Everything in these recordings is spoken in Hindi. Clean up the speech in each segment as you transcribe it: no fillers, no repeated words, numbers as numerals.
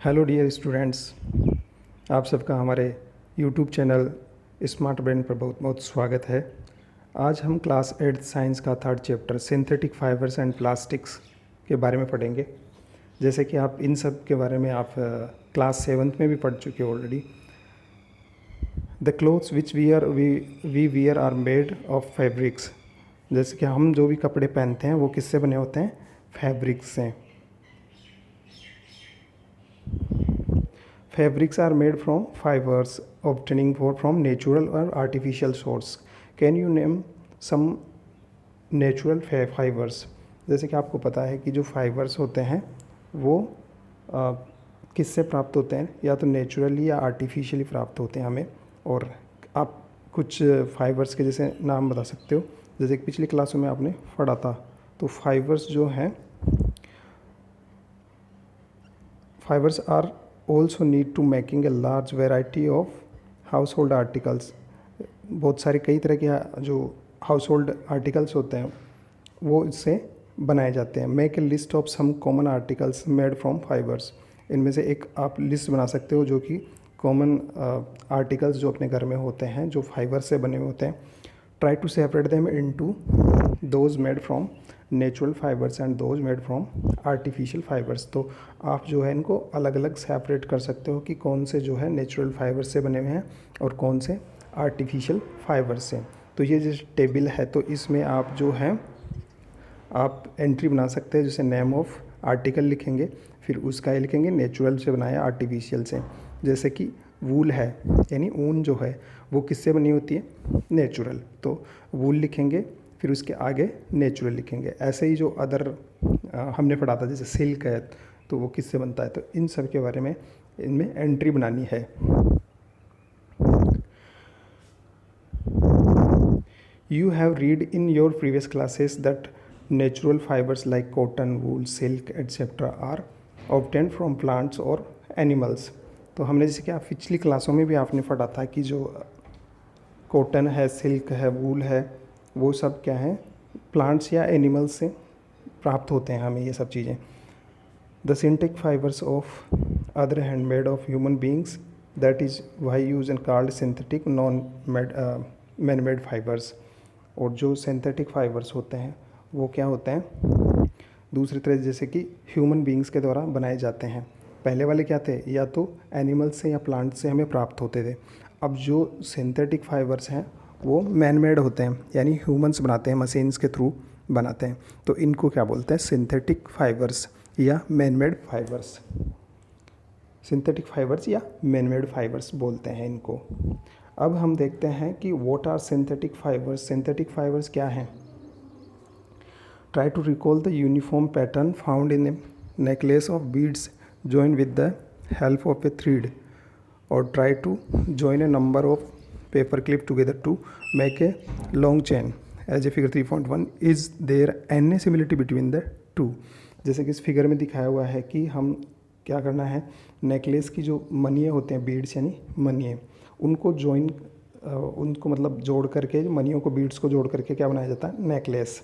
हेलो डियर स्टूडेंट्स, आप सबका हमारे यूट्यूब चैनल स्मार्ट ब्रेन पर बहुत बहुत स्वागत है। आज हम क्लास 8 साइंस का third chapter synthetic fibres and plastics के बारे में पढ़ेंगे। जैसे कि आप इन सब के बारे में आप क्लास 7 में भी पढ़ चुके हो already. The clothes which we wear are made of fabrics. जैसे कि हम जो भी कपड़े पहनते हैं वो किससे बने होते हैं? फैब्रिक्स से। Fabrics are made from fibers obtaining from natural or artificial source. Can you name some natural fibers? जैसे कि आपको पता है कि जो फाइबर्स होते हैं वो किससे प्राप्त होते हैं? या तो नेचुरली या आर्टिफिशियली प्राप्त होते हैं हमें। और आप कुछ फाइबर्स के जैसे नाम बता सकते हो, जैसे कि पिछली क्लासों में आपने पढ़ा था। तो फाइबर्स जो हैं, fibres are also need to making a large variety of household articles। बहुत सारे कई तरह के जो हाउसहोल्ड आर्टिकल्स होते हैं वो इससे बनाए जाते हैं। Make a list of some common articles made from fibres. इनमें से एक आप लिस्ट बना सकते हो जो कि कॉमन आर्टिकल्स जो अपने घर में होते हैं जो फाइबर से बने हुए होते हैं। Try to separate them into those made from natural fibres and those made from artificial fibres. तो आप जो है इनको अलग अलग सेपरेट कर सकते हो कि कौन से जो है नेचुरल फाइबर्स से बने हुए हैं और कौन से आर्टिफिशियल फाइबर्स से। तो ये जो टेबल है तो इसमें आप जो है आप एंट्री बना सकते हैं, जैसे नेम ऑफ आर्टिकल लिखेंगे, फिर उसका ये लिखेंगे नेचुरल से बनाया आर्टिफिशियल से। जैसे कि वूल है यानी ऊन जो है वो किससे बनी होती है? नेचुरल। तो वूल लिखेंगे, फिर उसके आगे नेचुरल लिखेंगे। ऐसे ही जो अदर हमने पढ़ा था जैसे सिल्क है तो वो किससे बनता है, तो इन सब के बारे में इनमें एंट्री बनानी है। You have read in your previous classes that natural fibres like cotton, wool, silk etcetera are obtained from plants और एनिमल्स। तो हमने जैसे कि पिछली क्लासों में भी आपने पढ़ा था कि जो कॉटन है, सिल्क है, वूल है, वो सब क्या है? प्लांट्स या एनिमल्स से प्राप्त होते हैं हमें ये सब चीज़ें। The synthetic fibres of other hand made of human beings that is Y use and called synthetic non man made fibres. और जो सिंथेटिक फाइबर्स होते हैं वो क्या होते हैं? दूसरी तरह जैसे कि ह्यूमन बींग्स के द्वारा बनाए जाते हैं। पहले वाले क्या थे? या तो एनिमल्स से या प्लांट से हमें प्राप्त होते थे। अब जो सिंथेटिक फाइबर्स हैं वो मैन मेड होते हैं, यानी ह्यूमंस बनाते हैं, मशीन्स के थ्रू बनाते हैं। तो इनको क्या बोलते हैं? सिंथेटिक फाइबर्स या man made fibres. Synthetic fibres या मैन मेड फाइबर्स बोलते हैं इनको। अब हम देखते हैं कि what are synthetic fibres. Synthetic fibres क्या हैं? Try to recall the uniform pattern found in a necklace of beads joined with the help of a thread, or try to join a number of paper clip together to make a long chain as a figure 3.1। is there any similarity between the two? जैसे कि इस फिगर में दिखाया हुआ है कि हम क्या करना है, नेकलेस की जो मनिए होते हैं, बीड्स यानी मनिए, उनको ज्वाइन उनको मतलब जोड़ करके, मनियों को बीड्स को जोड़ करके क्या बनाया जाता है? नेकलेस।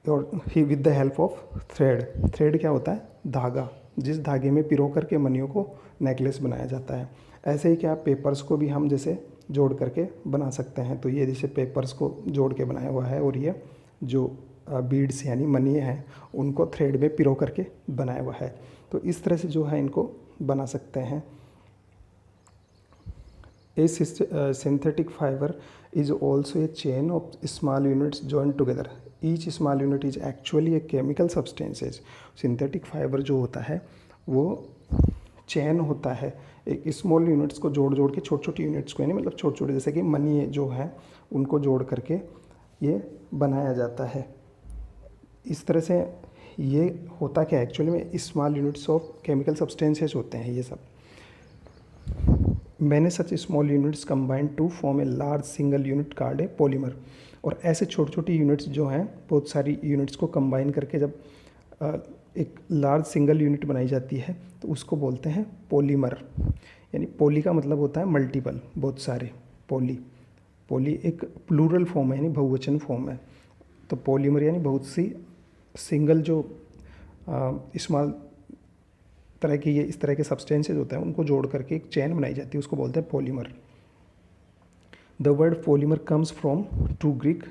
और ही with the help of thread. Thread क्या होता है? धागा, जिस धागे में पिरो करके मनियों को नेकलेस बनाया जाता है। ऐसे ही क्या पेपर्स को भी हम जैसे जोड़ करके बना सकते हैं। तो ये जैसे पेपर्स को जोड़ के बनाया हुआ है और ये जो बीड्स यानी मनिए हैं उनको थ्रेड में पिरो करके बनाया हुआ है। तो इस तरह से जो है इनको बना सकते हैं। A synthetic fiber is also a chain of small units joined together. Each small unit is actually a chemical substances। Synthetic fiber जो होता है वो चेन होता है, एक स्मॉल यूनिट्स को जोड़ जोड़ के, छोटे छोटे यूनिट्स को, यानी मतलब छोटे छोटे जैसे कि मनी जो है उनको जोड़ करके ये बनाया जाता है। इस तरह से ये होता क्या है एक्चुअली में? Small units of chemical substances होते हैं ये सब। Many such small units combined to form a large single unit called a polymer. और ऐसे छोटी छोटी यूनिट्स जो हैं, बहुत सारी यूनिट्स को कंबाइन करके जब एक लार्ज सिंगल यूनिट बनाई जाती है तो उसको बोलते हैं पॉलीमर। यानी पॉली का मतलब होता है मल्टीपल, बहुत सारे। पॉली एक प्लूरल फॉर्म है यानी बहुवचन फॉर्म है। तो पॉलीमर यानी बहुत सी सिंगल जो स्मॉल तरह की ये इस तरह के सब्सटेंसेज होते हैं उनको जोड़ करके एक चेन बनाई जाती है, उसको बोलते हैं polymer. The word polymer comes from two Greek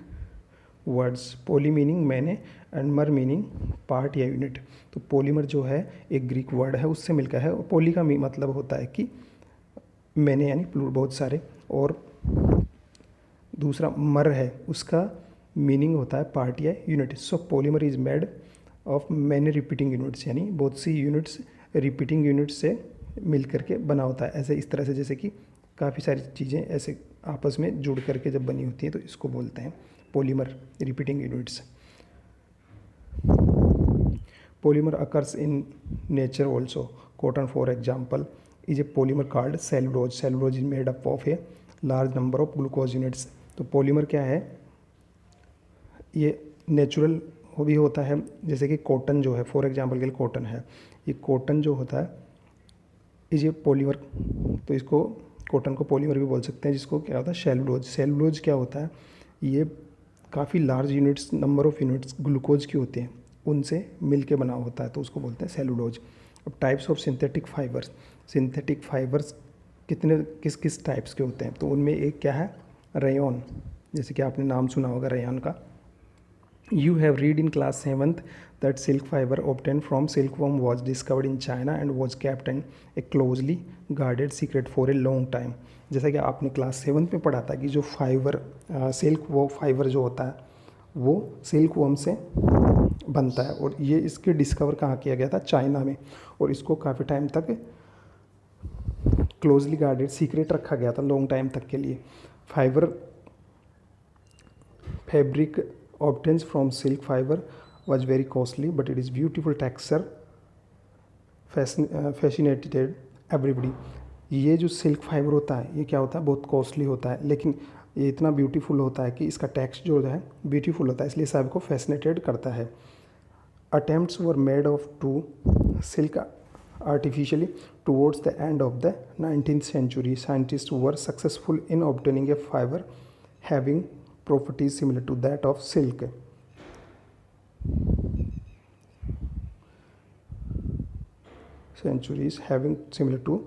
words, poly meaning many and mer meaning part या यूनिट। तो पॉलीमर जो है एक ग्रीक वर्ड है, उससे मिलकर है। पॉली का मतलब होता है कि मैंने यानी बहुत सारे, और दूसरा मर है उसका मीनिंग होता है पार्ट या unit. So polymer is made of many repeating units, यानी बहुत सी यूनिट्स रिपीटिंग यूनिट्स से मिल करके बना होता है। ऐसे इस तरह से जैसे कि काफ़ी सारी चीज़ें ऐसे आपस में जुड़ करके जब बनी होती हैं तो इसको बोलते हैं polymer, repeating units. Polymer occurs in nature also. Cotton for example is a polymer called cellulose. Cellulose is made up of a large number of glucose units. तो पॉलीमर क्या है, ये नेचुरल भी होता है, जैसे कि कॉटन जो है, फॉर एग्जांपल के लिए कॉटन है, ये कॉटन जो होता है इज ये पॉलीमर, तो इसको कॉटन को पॉलीमर भी बोल सकते हैं, जिसको क्या होता है सेलुलोज। सेलुलोज क्या होता है, ये काफ़ी large units, number of units glucose की होती हैं, उनसे मिल के बना होता है, तो उसको बोलते हैं सेलुलोज। अब types of synthetic fibres. Synthetic fibres कितने किस किस टाइप्स के होते हैं, तो उनमें एक क्या है रेयॉन, जैसे कि आपने नाम सुना होगा रेयॉन का। You have read in class 7th that silk fiber obtained from silkworm was discovered in China and was kept in a closely guarded secret for a long time। जैसा कि आपने क्लास 7th में पढ़ा था कि जो फाइबर सिल्क वो फाइबर जो होता है वो सिल्कवर्म से बनता है, और ये इसके डिस्कवर कहाँ किया गया था, चाइना में, और इसको काफ़ी टाइम तक क्लोजली गार्डेड सीक्रेट रखा गया था, लॉन्ग टाइम तक के लिए। Fibre fabric obtained from silk fiber was very costly but its beautiful texture fascinated everybody। ये जो सिल्क फाइबर होता है ये क्या होता है, बहुत कॉस्टली होता है, लेकिन ये इतना ब्यूटीफुल होता है कि इसका टेक्स्ट जो है ब्यूटीफुल होता है, इसलिए सबको फैसिनेटेड करता है। Attempts were made of to silk artificially towards the end of the 19th century। Scientists were successful in obtaining a fiber having properties similar to that of silk। Centuries having similar to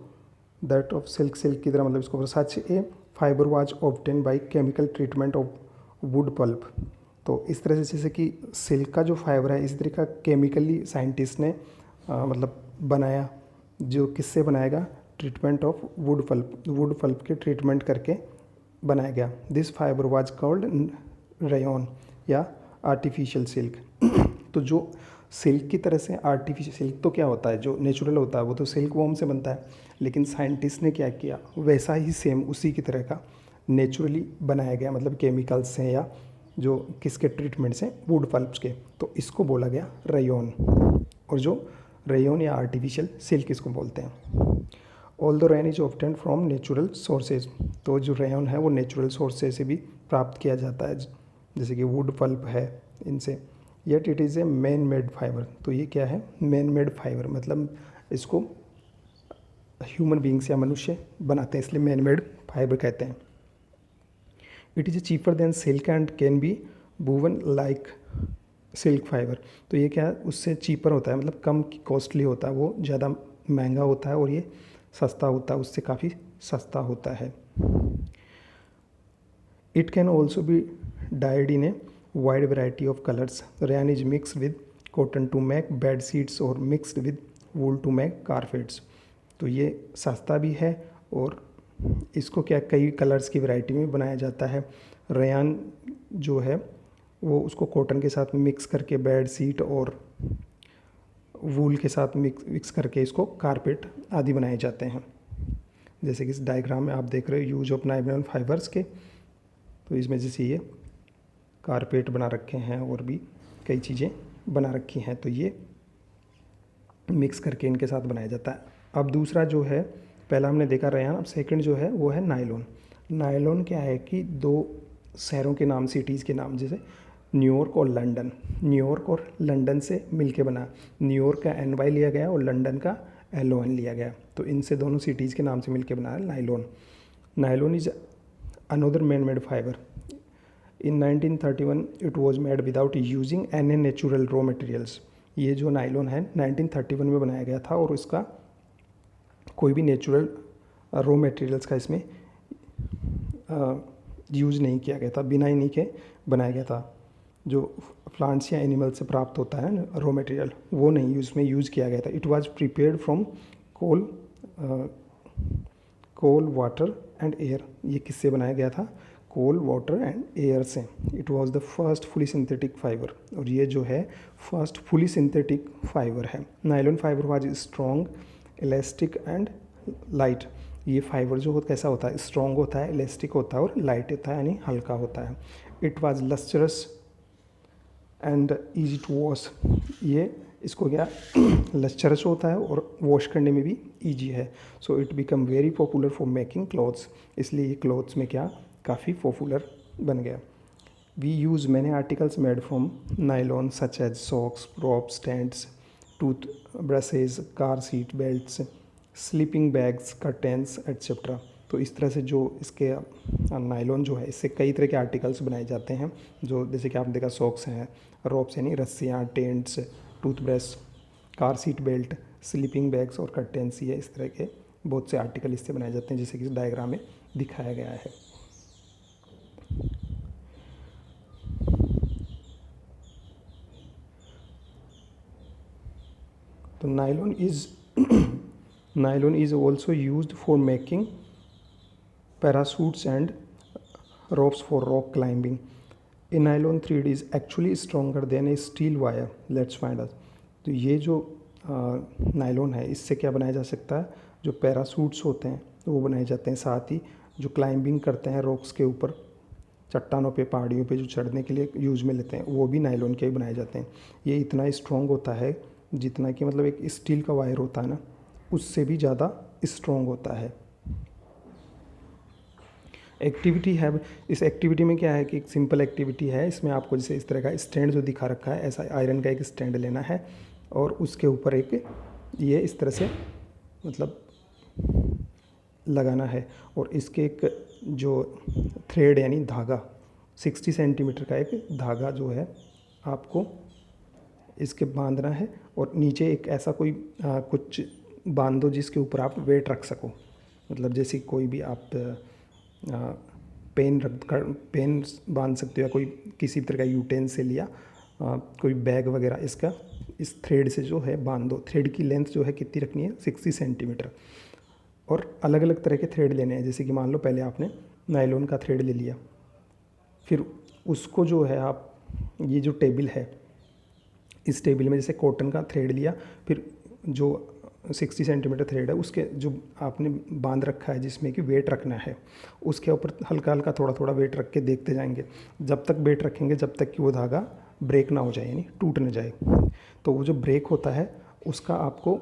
that of silk। Silk की तरह मतलब इसको such a fibre was obtain by chemical treatment of wood pulp. तो इस तरह से जैसे कि सिल्क का जो फाइबर है इस तरह का केमिकली साइंटिस्ट ने मतलब बनाया, जो किससे बनाएगा, treatment of wood pulp, wood pulp के ट्रीटमेंट करके बनाया गया। This fibre was called rayon या आर्टिफिशियल सिल्क। तो जो सिल्क की तरह से आर्टिफिशियल सिल्क तो क्या होता है, जो नेचुरल होता है वो तो सिल्क वॉर्म से बनता है, लेकिन साइंटिस्ट ने क्या किया वैसा ही सेम उसी की तरह का नेचुरली बनाया गया, मतलब केमिकल्स से या जो किसके ट्रीटमेंट से, वुड पल्प्स के, तो इसको बोला गया रेयॉन। और जो रेयॉन या आर्टिफिशियल सिल्क इसको बोलते हैं। All the rain is obtained from natural sources. तो जो रेयॉन है वो नेचुरल सोर्सेज से भी प्राप्त किया जाता है, जैसे कि वुड पल्प है इनसे। Yet it is a man made fibre. तो ये क्या है, मैन मेड फाइबर, मतलब इसको ह्यूमन बींग्स या मनुष्य बनाते हैं, इसलिए मैन मेड फाइबर कहते हैं। It is A cheaper than silk and can B woven like silk fibre. तो ये क्या है, उससे चीपर होता है, मतलब कम कॉस्टली होता है, वो ज़्यादा महंगा होता है, और ये सस्ता होता है, उससे काफ़ी सस्ता होता है। It can also be dyed in a wide variety of colors। Rayon is mixed with cotton to make bed sheets or mixed with wool to make carpets। तो ये सस्ता भी है और इसको क्या कई कलर्स की वैरायटी में बनाया जाता है। रेयान जो है वो उसको कॉटन के साथ मिक्स करके बेड शीट और वूल के साथ मिक्स करके इसको कारपेट आदि बनाए जाते हैं। जैसे कि इस डायग्राम में आप देख रहे हो यूज ऑफ नाइलॉन फाइबर्स के, तो इसमें जैसे ये कारपेट बना रखे हैं और भी कई चीज़ें बना रखी हैं, तो ये मिक्स करके इनके साथ बनाया जाता है। अब दूसरा जो है, पहला हमने देखा रेयान, अब सेकंड जो है वो है नायलॉन। नायलॉन क्या है कि दो शहरों के नाम, सिटीज़ के नाम, जैसे न्यूयॉर्क और लंदन, न्यूयॉर्क और लंदन से मिलके बना, न्यूयॉर्क का NY लिया गया और लंदन का LON लिया गया, तो इनसे दोनों सिटीज़ के नाम से मिलके बना है nylon. Nylon is another man made fibre. In 1931 it was made without using any natural raw materials। ये जो नायलॉन है 1931 में बनाया गया था और इसका कोई भी नेचुरल रॉ मटेरियल्स का इसमें यूज़ नहीं किया गया था, बिना इन्हीं के बनाया गया था। जो प्लांट्स या एनिमल से प्राप्त होता है रॉ मटेरियल वो नहीं उसमें यूज़ किया गया था। It was prepared from coal water and air. ये किससे बनाया गया था? कोल वाटर एंड एयर से। It was the first fully synthetic fibre, और ये जो है फर्स्ट फुली सिंथेटिक फाइबर है। Nylon fibre was strong, elastic and light. ये फाइबर जो कैसा होता है? स्ट्रॉन्ग होता है, इलास्टिक होता है और लाइट होता है, यानी हल्का होता है। It was lustrous and easy to wash. ये इसको क्या लस्ट्रस होता है और वॉश करने में भी ईजी है। So it become very popular for making clothes. इसलिए ये क्लॉथ्स में क्या काफ़ी पॉपुलर बन गया। We use many articles made from nylon such as socks, prop stands, tooth brushes, car seat belts, sleeping bags, curtains etcetera. तो इस तरह से जो इसके नायलॉन जो है इससे कई तरह के आर्टिकल्स बनाए जाते हैं, जो जैसे कि आपने देखा सॉक्स हैं, रोप्स यानी रस्सियाँ, tents, toothbrush, car seat belt, sleeping bags और कर्टेंस। ये इस तरह के बहुत से आर्टिकल इससे बनाए जाते हैं, जैसे कि इस डायग्राम में दिखाया गया है। तो nylon is also used for making parachutes and ropes for rock climbing. A nylon thread is actually stronger than a steel wire. Let's find out. तो ये जो नायलॉन है इससे क्या बनाया जा सकता है? जो पैरासूट्स होते हैं वो बनाए जाते हैं, साथ ही जो क्लाइंबिंग करते हैं रॉक्स के ऊपर, चट्टानों पे, पहाड़ियों पे जो चढ़ने के लिए यूज़ में लेते हैं, वो भी नायलॉन के ही बनाए जाते हैं। ये इतना स्ट्रॉन्ग होता है जितना कि मतलब एक स्टील का वायर होता है ना, उससे भी ज़्यादा स्ट्रॉन्ग होता है। एक्टिविटी है, इस एक्टिविटी में क्या है कि एक सिंपल एक्टिविटी है। इसमें आपको जैसे इस तरह का स्टैंड जो दिखा रखा है, ऐसा आयरन का एक स्टैंड लेना है और उसके ऊपर एक ये इस तरह से मतलब लगाना है, और इसके एक जो थ्रेड यानी धागा 60 सेंटीमीटर का एक धागा जो है आपको इसके बांधना है, और नीचे एक ऐसा कोई कुछ बांध दो जिसके ऊपर आप वेट रख सको। मतलब जैसे कोई भी आप पेन बांध सकते हो, या कोई किसी तरह का यूटेंसिल या कोई बैग वगैरह, इसका इस थ्रेड से जो है बांध दो। थ्रेड की लेंथ जो है कितनी रखनी है? 60 सेंटीमीटर। और अलग अलग तरह के थ्रेड लेने हैं, जैसे कि मान लो पहले आपने नायलॉन का थ्रेड ले लिया, फिर उसको जो है आप ये जो टेबल है इस टेबल में जैसे कॉटन का थ्रेड लिया, फिर जो 60 सेंटीमीटर थ्रेड है उसके जो आपने बांध रखा है जिसमें कि वेट रखना है, उसके ऊपर हल्का हल्का थोड़ा थोड़ा वेट रख के देखते जाएंगे। जब तक वेट रखेंगे जब तक कि वो धागा ब्रेक ना हो जाए, यानी टूट ना जाए। तो वो जो ब्रेक होता है उसका आपको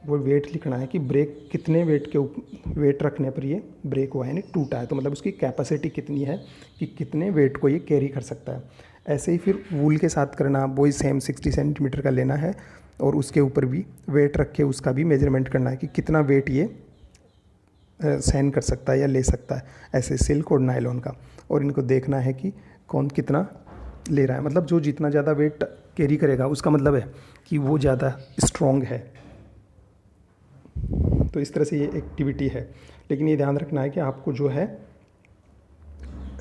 वो वेट लिखना है कि ब्रेक कितने वेट रखने पर ये ब्रेक हुआ है, यानी टूटा है। तो मतलब उसकी कैपेसिटी कितनी है कि कितने वेट को ये कैरी कर सकता है। ऐसे ही फिर वूल के साथ करना, वही सेम 60 सेंटीमीटर का लेना है और उसके ऊपर भी वेट रख के उसका भी मेजरमेंट करना है कि कितना वेट ये सहन कर सकता है या ले सकता है, ऐसे सिल्क और नायलॉन का। और इनको देखना है कि कौन कितना ले रहा है, मतलब जो जितना ज़्यादा वेट कैरी करेगा उसका मतलब है कि वो ज़्यादा स्ट्रॉन्ग है। तो इस तरह से ये एक्टिविटी है, लेकिन ये ध्यान रखना है कि आपको जो है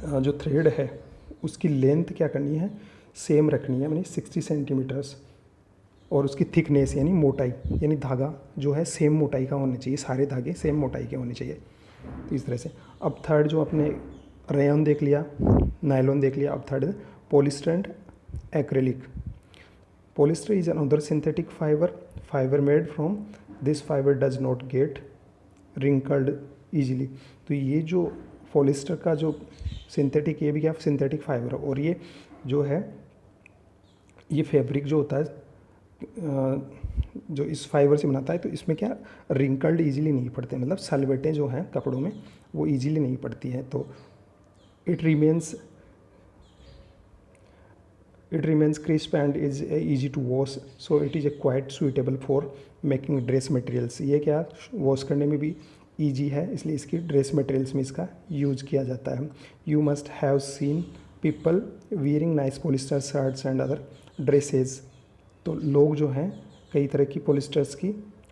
जो थ्रेड है उसकी लेंथ क्या करनी है? सेम रखनी है, यानी 60 सेंटीमीटर्स। और उसकी थिकनेस यानी मोटाई, यानी धागा जो है सेम मोटाई का होना चाहिए, सारे धागे सेम मोटाई के होने चाहिए। तो इस तरह से अब थर्ड जो अपने रेयन देख लिया, नायलॉन देख लिया, अब third polyester and acrylic. Polyester is another synthetic fibre made from this fibre does not gate wrinkled easily. तो ये जो पॉलिस्टर का जो सिंथेटिक, ये भी क्या सिंथेटिक फाइबर है, और ये जो है ये फैब्रिक जो होता है जो इस फाइबर से बनाता है, तो इसमें क्या रिंकल्ड ईजिली नहीं पड़ते, मतलब सलवटें जो हैं कपड़ों में वो ईजिली नहीं पड़ती हैं। तो it remains crisp and is easy to wash, so it is a quite suitable for making dress materials. ये क्या वॉश करने में भी ईजी है, इसलिए इसकी ड्रेस मटेरियल्स में इसका यूज किया जाता है। You must have seen people wearing nice polyester shirts and other dresses. तो लोग जो हैं कई तरह की पॉलिस्टर्स की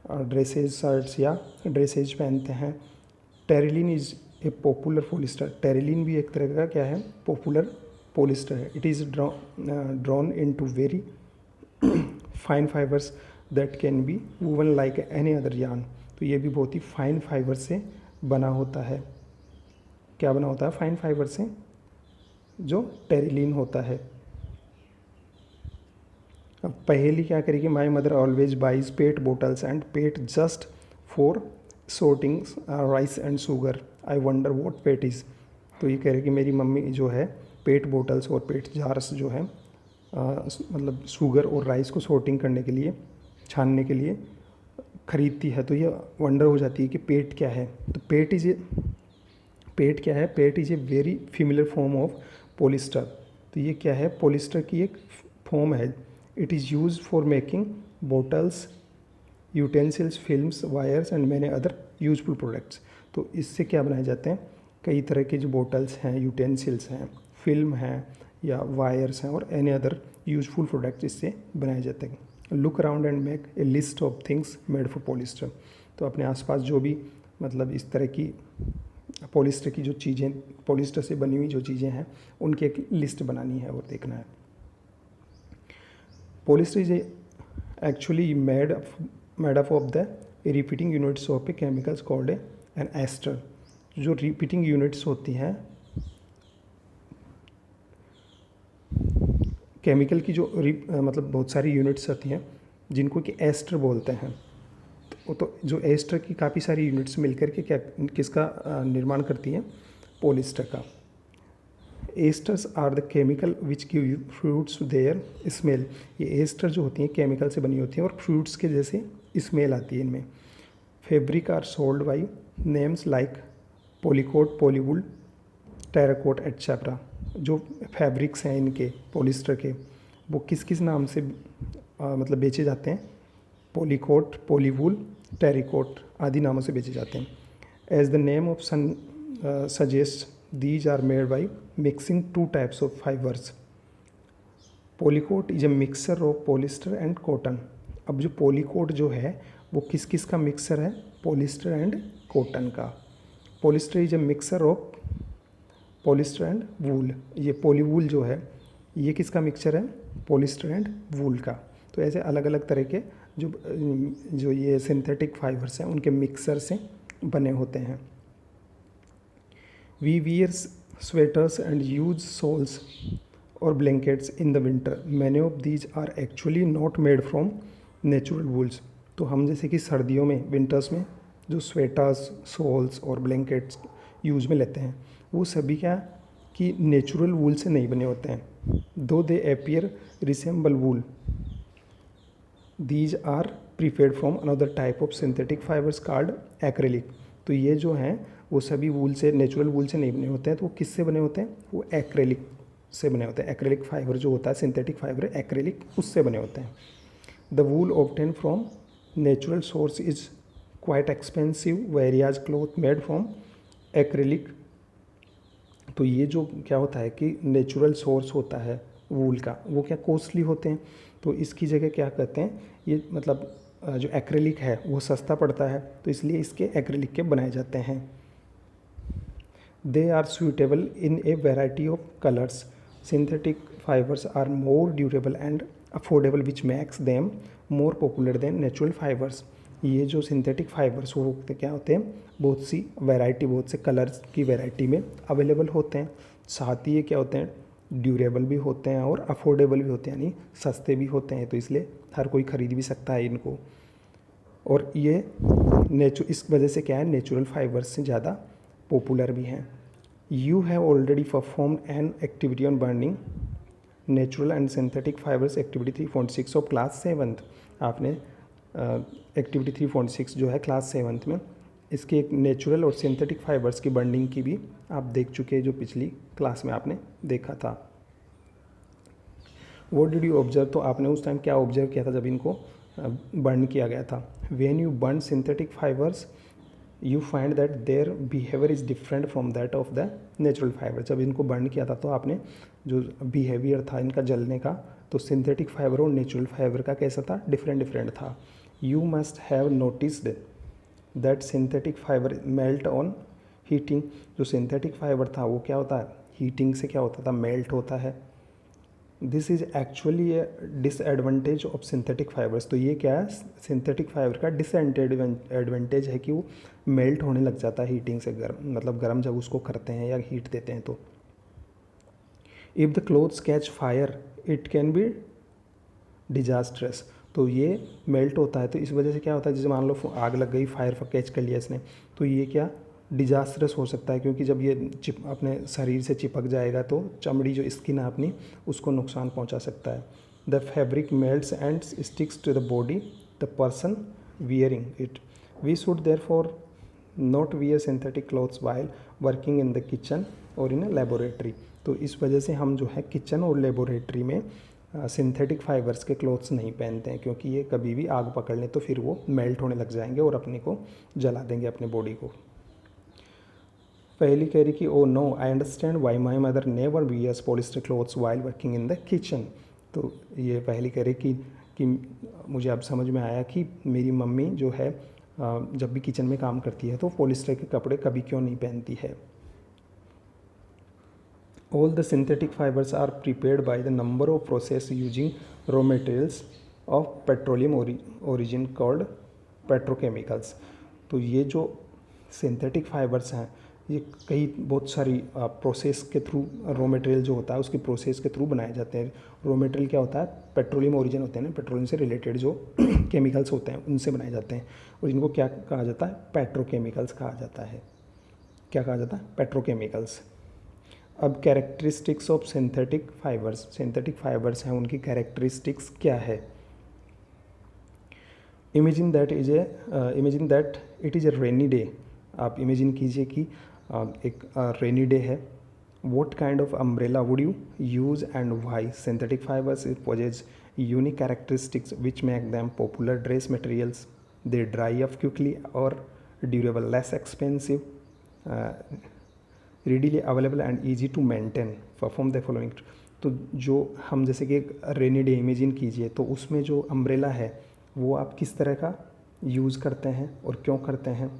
ड्रेसेज, शर्ट्स या ड्रेसेज पहनते हैं। Terylene is a popular polyester. Terylene भी एक तरह का क्या है, पॉपुलर पॉलिस्टर है। It is drawn into very fine fibres that can be woven like any other yarn. तो ये भी बहुत ही फाइन फाइबर से बना होता है। क्या बना होता है? फाइन फाइबर से, जो टेरिलिन होता है। अब पहेली क्या करेगी? My mother always buys PET bottles and PET just for sorting rice and sugar, I wonder what PET is. तो ये कह रही कि मेरी मम्मी जो है पेट बोटल्स और पेट जार्स जो है मतलब शुगर और राइस को sorting करने के लिए, छानने के लिए ख़रीदती है। तो ये वंडर हो जाती है कि पेट क्या है। तो पेट क्या है? PET is a very familiar form of polyester. तो ये क्या है? पॉलिस्टर की एक फॉर्म है। It is use for making bottles, utensils, films, wires and many other useful products. तो इससे क्या बनाए जाते हैं? कई तरह के जो बोटल्स हैं, यूटेंसिल्स हैं, फिल्म हैं या वायर्स हैं और एनी अदर यूजफुल प्रोडक्ट्स इससे बनाए जाते हैं। Look around and make a list of things made for polyester. तो अपने आसपास जो भी मतलब इस तरह की पॉलिस्टर की जो चीज़ें, पॉलिस्टर से बनी हुई जो चीज़ें हैं, उनकी एक लिस्ट बनानी है और देखना है। Polyester is actually made up of the repeating units of a chemicals called an ester. जो रिपीटिंग यूनिट्स होती हैं केमिकल की, जो मतलब बहुत सारी यूनिट्स होती हैं जिनको कि एस्टर बोलते हैं। तो जो एस्टर की काफ़ी सारी यूनिट्स मिलकर के किसका निर्माण करती हैं? पॉलिस्टर का। Esters are the chemical which give fruits their smell. ये एस्टर जो होती हैं केमिकल से बनी होती हैं और फ्रूट्स के जैसे स्मेल आती है इनमें। Fabric are sold by names like polycot, polywool, terracot etcetera. जो फैब्रिक्स हैं इनके पॉलिस्टर के, वो किस किस नाम से मतलब बेचे जाते हैं? पॉलीकोट, पॉलीवुल, टेरिकोट आदि नामों से बेचे जाते हैं। As the name of suggest, these are made by mixing two types of fibers. Polycoat is a mixture of polyester and cotton. अब जो पॉलीकोट जो है वो किस किस का मिक्सर है? पॉलिस्टर एंड कॉटन का। Polyester is a mixer of polyester and wool. ये पॉलीवूल जो है ये किसका मिक्सचर है? पॉलिस्टर एंड वूल का। तो ऐसे अलग अलग तरह के जो ये सिंथेटिक फाइबर्स हैं उनके मिक्सर से बने होते हैं। We wear sweaters and use shawls or blankets in the winter. Many of these are actually not made from natural wools. तो हम जैसे कि सर्दियों में, विंटर्स में जो स्वेटर्स, शॉल्स और ब्लैंकेट्स यूज़ में लेते हैं वो सभी क्या कि नेचुरल वूल से नहीं बने होते हैं। Though they appear resemble wool, these are prepared from another type of synthetic fibres called acrylic. तो ये जो हैं वो सभी वूल से, नेचुरल वूल से नहीं बने होते हैं। तो वो किससे बने होते हैं? वो एक्रेलिक से बने होते हैं। एक्रेलिक फाइबर जो होता है, सिंथेटिक फाइबर एक्रेलिक, उससे बने होते हैं। The wool obtain from natural source is quite expensive whereas cloth made from acrylic. तो ये जो क्या होता है कि नेचुरल सोर्स होता है वूल का, वो क्या कॉस्टली होते हैं। तो इसकी जगह क्या कहते हैं, ये मतलब जो एक्रेलिक है वो सस्ता पड़ता है, तो इसलिए इसके एक्रेलिक के बनाए जाते हैं। They are suitable in a variety of colors. Synthetic fibers are more durable and affordable which makes them more popular than natural fibers. ये जो सिंथेटिक फाइबर्स वो क्या होते हैं? बहुत सी वैरायटी, बहुत से कलर्स की वैरायटी में अवेलेबल होते हैं। साथ ही ये क्या होते हैं? ड्यूरेबल भी होते हैं और अफोर्डेबल भी होते हैं, यानी सस्ते भी होते हैं। तो इसलिए हर कोई ख़रीद भी सकता है इनको। और ये इस वजह से क्या है, नेचुरल फाइबर्स से ज़्यादा पॉपुलर भी हैं। You have already performed an activity on burning natural and synthetic fibers, activity 3.6 of class 7th। आपने एक्टिविटी 3.6 जो है क्लास 7th में इसके एक नेचुरल और सिंथेटिक फाइबर्स की बर्निंग की भी आप देख चुके हैं, जो पिछली क्लास में आपने देखा था। What did you observe? तो आपने उस टाइम क्या ऑब्जर्व किया था जब इनको बर्न किया गया था? When you burn synthetic fibers you find that their behavior is different from that of the natural fiber। जब इनको बर्न किया था तो आपने जो बिहेवियर था इनका जलने का तो सिंथेटिक फाइबर और नेचुरल फाइबर का कैसा था, डिफरेंट था। You must have noticed that synthetic fibre melt on heating. जो सिंथेटिक फाइबर था वो क्या होता है, हीटिंग से क्या होता था, मेल्ट होता है। This is actually A disadvantage of synthetic fibres. तो ये क्या है, सिंथेटिक फाइबर का डिसएडवांटेज है कि वो मेल्ट होने लग जाता है हीटिंग से, गर्म मतलब गर्म जब उसको करते हैं या हीट देते हैं तो। If the clothes catch fire it can be disastrous. तो ये मेल्ट होता है तो इस वजह से क्या होता है, जैसे मान लो आग लग गई, फायर कैच कर लिया इसने, तो ये क्या डिजास्ट्रस हो सकता है, क्योंकि जब ये अपने शरीर से चिपक जाएगा तो चमड़ी जो स्किन है अपनी उसको नुकसान पहुंचा सकता है। The fabric melts and sticks to the body the person wearing it. We should therefore not wear synthetic clothes while working in the kitchen और इन अ लेबोरेटरी। तो इस वजह से हम जो है किचन और लेबोरेटरी में सिंथेटिक फाइबर्स के क्लॉथ्स नहीं पहनते हैं, क्योंकि ये कभी भी आग पकड़ लें तो फिर वो मेल्ट होने लग जाएंगे और अपने को जला देंगे, अपने बॉडी को। पहली कह रही कि oh no I understand why my mother never wears polyester clothes while working in the kitchen. तो ये पहली कह रही कि मुझे अब समझ में आया कि मेरी मम्मी जो है जब भी किचन में काम करती है तो पॉलिस्टर के कपड़े कभी क्यों नहीं पहनती है। All the synthetic fibers are prepared by the number of process using raw materials of petroleum origin called petrochemicals। तो ये जो सिंथेटिक फाइबर्स हैं ये कई बहुत सारी प्रोसेस के थ्रू, रॉ मटेरियल जो होता है उसकी प्रोसेस के थ्रू बनाए जाते हैं। रॉ मटेरियल क्या होता है, पेट्रोलियम ओरिजिन होते हैं ना, पेट्रोलियम से रिलेटेड जो केमिकल्स होते हैं उनसे बनाए जाते हैं, और इनको क्या कहा जाता है, पेट्रोकेमिकल्स कहा जाता है। क्या कहा जाता है, पेट्रोकेमिकल्स। अब कैरेक्टरिस्टिक्स ऑफ सिंथेटिक फाइबर्स हैं, उनकी कैरेक्टरिस्टिक्स क्या है। Imagine that it is a rainy day. आप इमेजिन कीजिए कि एक रेनी डे है। What kind of umbrella would you use and why. Synthetic fibres possess unique characteristics which make them popular dress materials. They dry up quickly और durable, less expensive, readily available and easy to maintain, perform the following। तो जो हम जैसे कि एक रेनी डे इमेजिन कीजिए तो उसमें जो अम्ब्रेला है वो आप किस तरह का यूज़ करते हैं और क्यों करते हैं।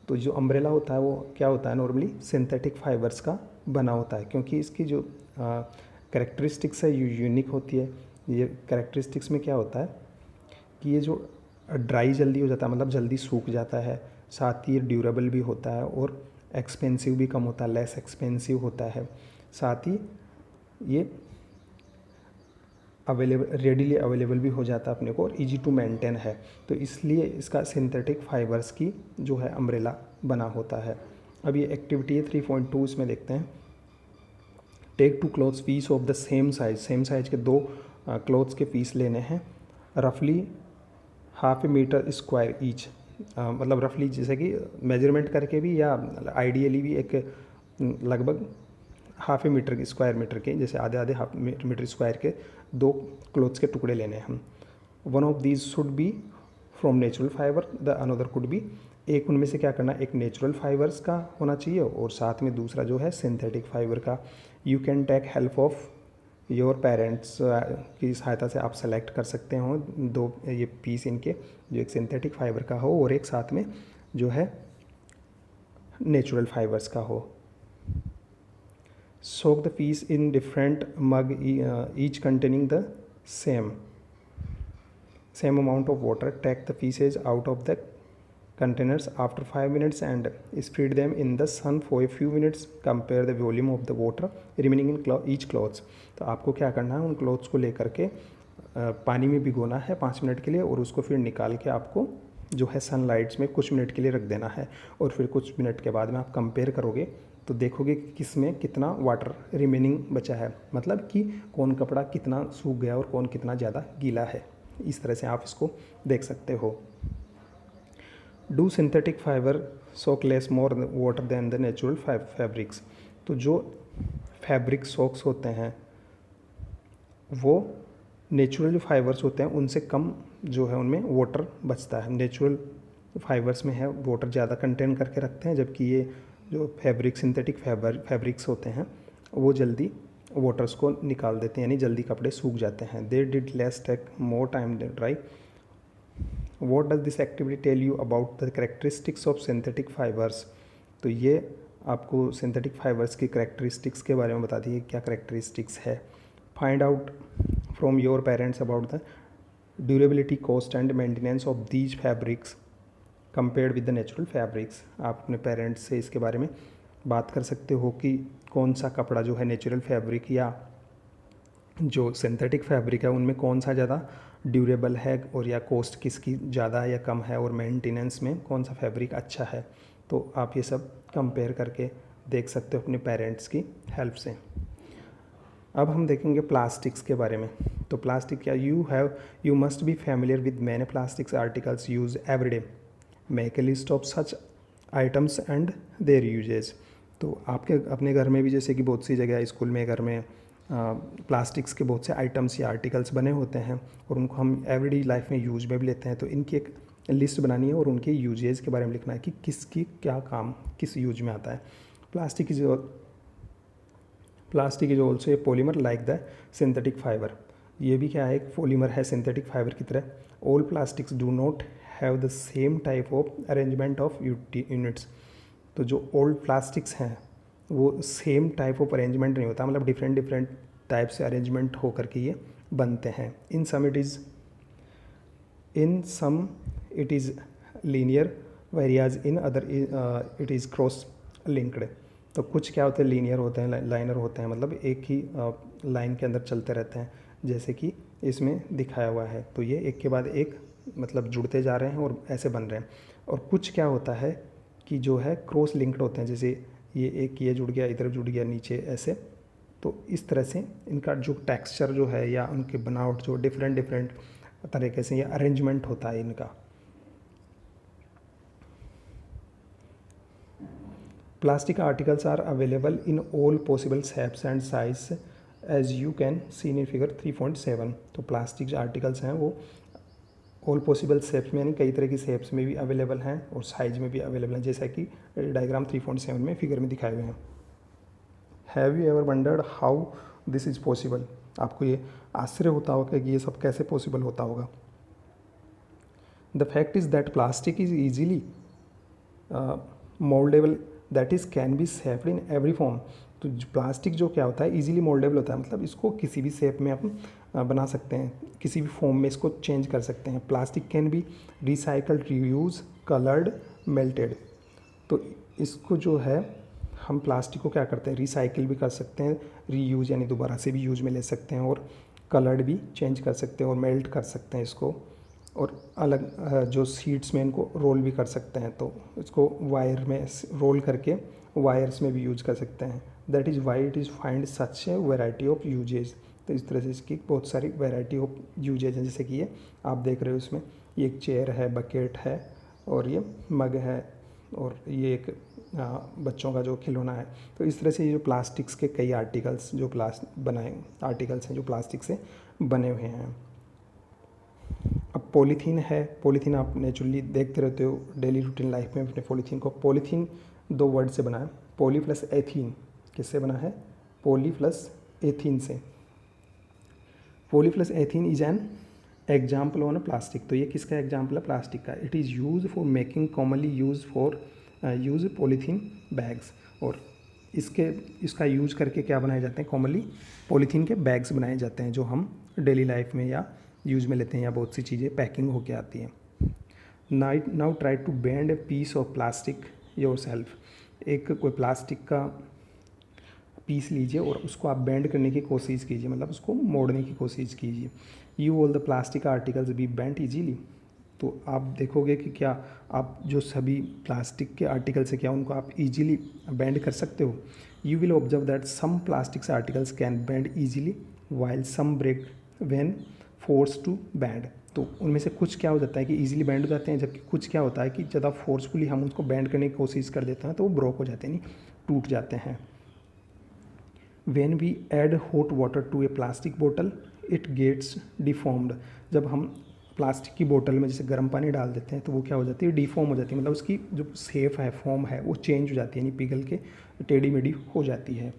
तो जो अम्ब्रेला होता है वो क्या होता है, नॉर्मली सिंथेटिक फाइबर्स का बना होता है, क्योंकि इसकी जो कैरेक्टरिस्टिक्स है यूनिक होती है। ये कैरेक्टरिस्टिक्स में क्या होता है कि ये जो ड्राई जल्दी हो जाता है, मतलब जल्दी सूख जाता है, साथ ही ये ड्यूरेबल भी होता है और एक्सपेंसिव भी कम होता है, लेस एक्सपेंसिव होता है। साथ ही ये रेडीली अवेलेबल भी हो जाता है अपने को और इजी टू मेंटेन है। तो इसलिए इसका सिंथेटिक फाइबर्स की जो है अम्ब्रेला बना होता है। अब ये एक्टिविटी है 3.2, इसमें देखते हैं। Take 2 clothes piece of the same size के 2 क्लॉथ्स के पीस लेने हैं। रफली ½ मीटर स्क्वायर ईच, मतलब रफली जैसे कि मेजरमेंट करके भी या आइडियली भी एक लगभग ½ मीटर के स्क्वायर मीटर के, जैसे आधे ½ मीटर स्क्वायर के 2 क्लोथ्स के टुकड़े लेने हैं हम। One of these should be from natural fibre, the another could be. एक उनमें से क्या करना, एक नेचुरल फाइबर्स का होना चाहिए और साथ में दूसरा जो है सिंथेटिक फाइबर का। You can take help of your parents की सहायता से आप सेलेक्ट कर सकते हो 2 ये पीस इनके, जो एक सिंथेटिक फाइबर का हो और एक साथ में जो है नेचुरल फाइबर्स का हो। Soak the piece in different mug each containing the same amount of water. Take the pieces out of the containers after 5 minutes and spread them in the sun for a few minutes. Compare the volume of the water remaining in each clothes। तो आपको क्या करना है, उन क्लॉथ्स को लेकर के पानी में भिगोना है 5 मिनट के लिए और उसको फिर निकाल के आपको जो है सनलाइट्स में कुछ मिनट के लिए रख देना है और फिर कुछ मिनट के बाद में आप कंपेयर करोगे तो देखोगे कि किस में कितना वाटर रिमेनिंग बचा है, मतलब कि कौन कपड़ा कितना सूख गया और कौन कितना ज़्यादा गीला है। इस तरह से आप इसको देख सकते हो। Do synthetic fibre soak less more water than the natural fabrics. तो जो फैब्रिक सोक्स होते हैं वो नेचुरल जो फाइबर्स होते हैं उनसे कम जो है उनमें वाटर बचता है। नेचुरल फाइबर्स में है वाटर ज़्यादा कंटेन करके रखते हैं, जबकि ये जो सिंथेटिक फैब्रिक्स होते हैं वो जल्दी वाटर्स को निकाल देते हैं, यानी जल्दी कपड़े सूख जाते हैं। They did less take more time to dry. What does this activity tell you about the characteristics of synthetic fibres. तो ये आपको सिंथेटिक फाइबर्स की करेक्टरिस्टिक्स के बारे में बता दी है, क्या करेक्टरिस्टिक्स है। Find out from your parents about the durability, cost and maintenance of these fabrics compared with the natural fabrics. आप अपने पेरेंट्स से इसके बारे में बात कर सकते हो कि कौन सा कपड़ा जो है नेचुरल फैब्रिक या जो सिंथेटिक फैब्रिक है उनमें कौन सा ज़्यादा ड्यूरेबल है, और या कॉस्ट किसकी ज़्यादा या कम है, और मेंटेनेंस में कौन सा फैब्रिक अच्छा है। तो आप ये सब कंपेयर करके देख सकते हो अपने पेरेंट्स की हेल्प से। अब हम देखेंगे प्लास्टिक्स के बारे में। तो प्लास्टिक क्या, you must be familiar with many plastics articles use every day. Make a list of such items and their uses. तो आपके अपने घर में भी जैसे कि बहुत सी जगह स्कूल में, घर में प्लास्टिक्स के बहुत से आइटम्स या आर्टिकल्स बने होते हैं और उनको हम एवरीडे लाइफ में यूज में भी लेते हैं। तो इनकी एक लिस्ट बनानी है और उनके यूजेज के बारे में लिखना है कि किसकी क्या काम किस यूज में आता है। Plastic is also a polymer like the synthetic fibre. ये भी क्या है, एक पॉलीमर है सिंथेटिक फाइबर की तरह। All plastics do not have the same type of arrangement of units. तो जो ओल्ड प्लास्टिक्स हैं वो सेम टाइप ऑफ अरेंजमेंट नहीं होता, मतलब डिफरेंट टाइप से अरेंजमेंट होकर के ये बनते हैं। In some it is linear whereas in other it is cross linked. तो कुछ क्या होते हैं, लीनियर होते हैं, लाइनर होते हैं, मतलब एक ही लाइन के अंदर चलते रहते हैं, जैसे कि इसमें दिखाया हुआ है। तो ये एक के बाद एक मतलब जुड़ते जा रहे हैं और ऐसे बन रहे हैं। और कुछ क्या होता है कि जो है क्रॉस लिंक्ड होते हैं, जैसे ये जुड़ गया, इधर जुड़ गया, नीचे ऐसे। तो इस तरह से इनका जो टेक्सचर जो है या उनके बनावट जो डिफरेंट तरीके से ये अरेंजमेंट होता है इनका। Plastic articles are available in all possible shapes and size as you can seen in figure 3.7। तो प्लास्टिक जो आर्टिकल्स हैं वो ऑल पॉसिबल शेप्स में, यानी कई तरह की शेप्स में भी अवेलेबल हैं और साइज में भी अवेलेबल हैं, जैसा कि डायग्राम 3.7 में फिगर में दिखाए हुए हैं। Have you ever wondered how this is possible. आपको ये आश्चर्य होता होगा कि ये सब कैसे पॉसिबल होता होगा। The fact is that plastic is easily mouldable, that is can be shaped in every form. तो प्लास्टिक जो क्या होता है, इजीली मोल्डेबल होता है, मतलब इसको किसी भी शेप में आप बना सकते हैं, किसी भी फॉर्म में इसको चेंज कर सकते हैं। Plastic can be recycled, reuse, coloured, melted. तो इसको जो है हम प्लास्टिक को क्या करते हैं, रिसाइकिल भी कर सकते हैं, रीयूज यानी दोबारा से भी यूज में ले सकते हैं, और कलर्ड भी चेंज कर सकते हैं और मेल्ट कर सकते हैं इसको, और अलग जो शीट्स में इनको रोल भी कर सकते हैं। तो इसको वायर में रोल करके वायर्स में भी यूज कर सकते हैं। That is why it is find such a variety of uses. तो इस तरह से इसकी बहुत सारी वेराइटी ऑफ यूजेज हैं, जैसे कि ये आप देख रहे हो, इसमें ये एक चेयर है, बकेट है, और ये मग है, और ये एक बच्चों का जो खिलौना है। तो इस तरह से ये जो प्लास्टिक्स के कई आर्टिकल्स जो आर्टिकल्स हैं जो प्लास्टिक से बने हुए हैं। अब पॉलीथीन है, पॉलीथीन आप नेचुरली देखते रहते हो डेली रूटीन लाइफ में अपने पॉलीथीन को। पॉलीथीन दो वर्ड से बना है, पॉली प्लस एथीन। किससे बना है, पॉली प्लस एथीन से। Poly plus ethene is an example on plastic. तो ये किसका एग्जाम्पल है, प्लास्टिक का। It is use for making commonly use polythene bags. और इसका यूज करके क्या बनाए जाते हैं, कॉमनली पॉलीथीन के बैग्स बनाए जाते हैं, जो हम डेली लाइफ में या यूज में लेते हैं, या बहुत सी चीज़ें पैकिंग होके आती हैं। Now try to bend a piece of plastic yourself. एक कोई प्लास्टिक का पीस लीजिए और उसको आप बेंड करने की कोशिश कीजिए, मतलब उसको मोड़ने की कोशिश कीजिए। You all the plastic articles be bent easily. तो आप देखोगे कि क्या आप जो सभी प्लास्टिक के आर्टिकल्स है क्या उनको आप इजीली बेंड कर सकते हो। You will observe that some plastics articles can bend easily while some break when force to bend. तो उनमें से कुछ क्या हो जाता है कि इजीली बेंड हो जाते हैं, जबकि कुछ क्या होता है कि ज़्यादा फोर्सफुली हम उसको बेंड करने की कोशिश कर देते हैं तो वो ब्रोक हो जाते हैं, नहीं टूट जाते हैं। When we add hot water to a plastic bottle, it gets deformed। जब हम प्लास्टिक की बोतल में जैसे गर्म पानी डाल देते हैं तो वो क्या हो जाती है, डिफॉर्म हो जाती है, मतलब उसकी जो शेप है, फॉर्म है, वो चेंज हो जाती है, यानी पिघल के टेढ़ी मेढ़ी हो जाती है।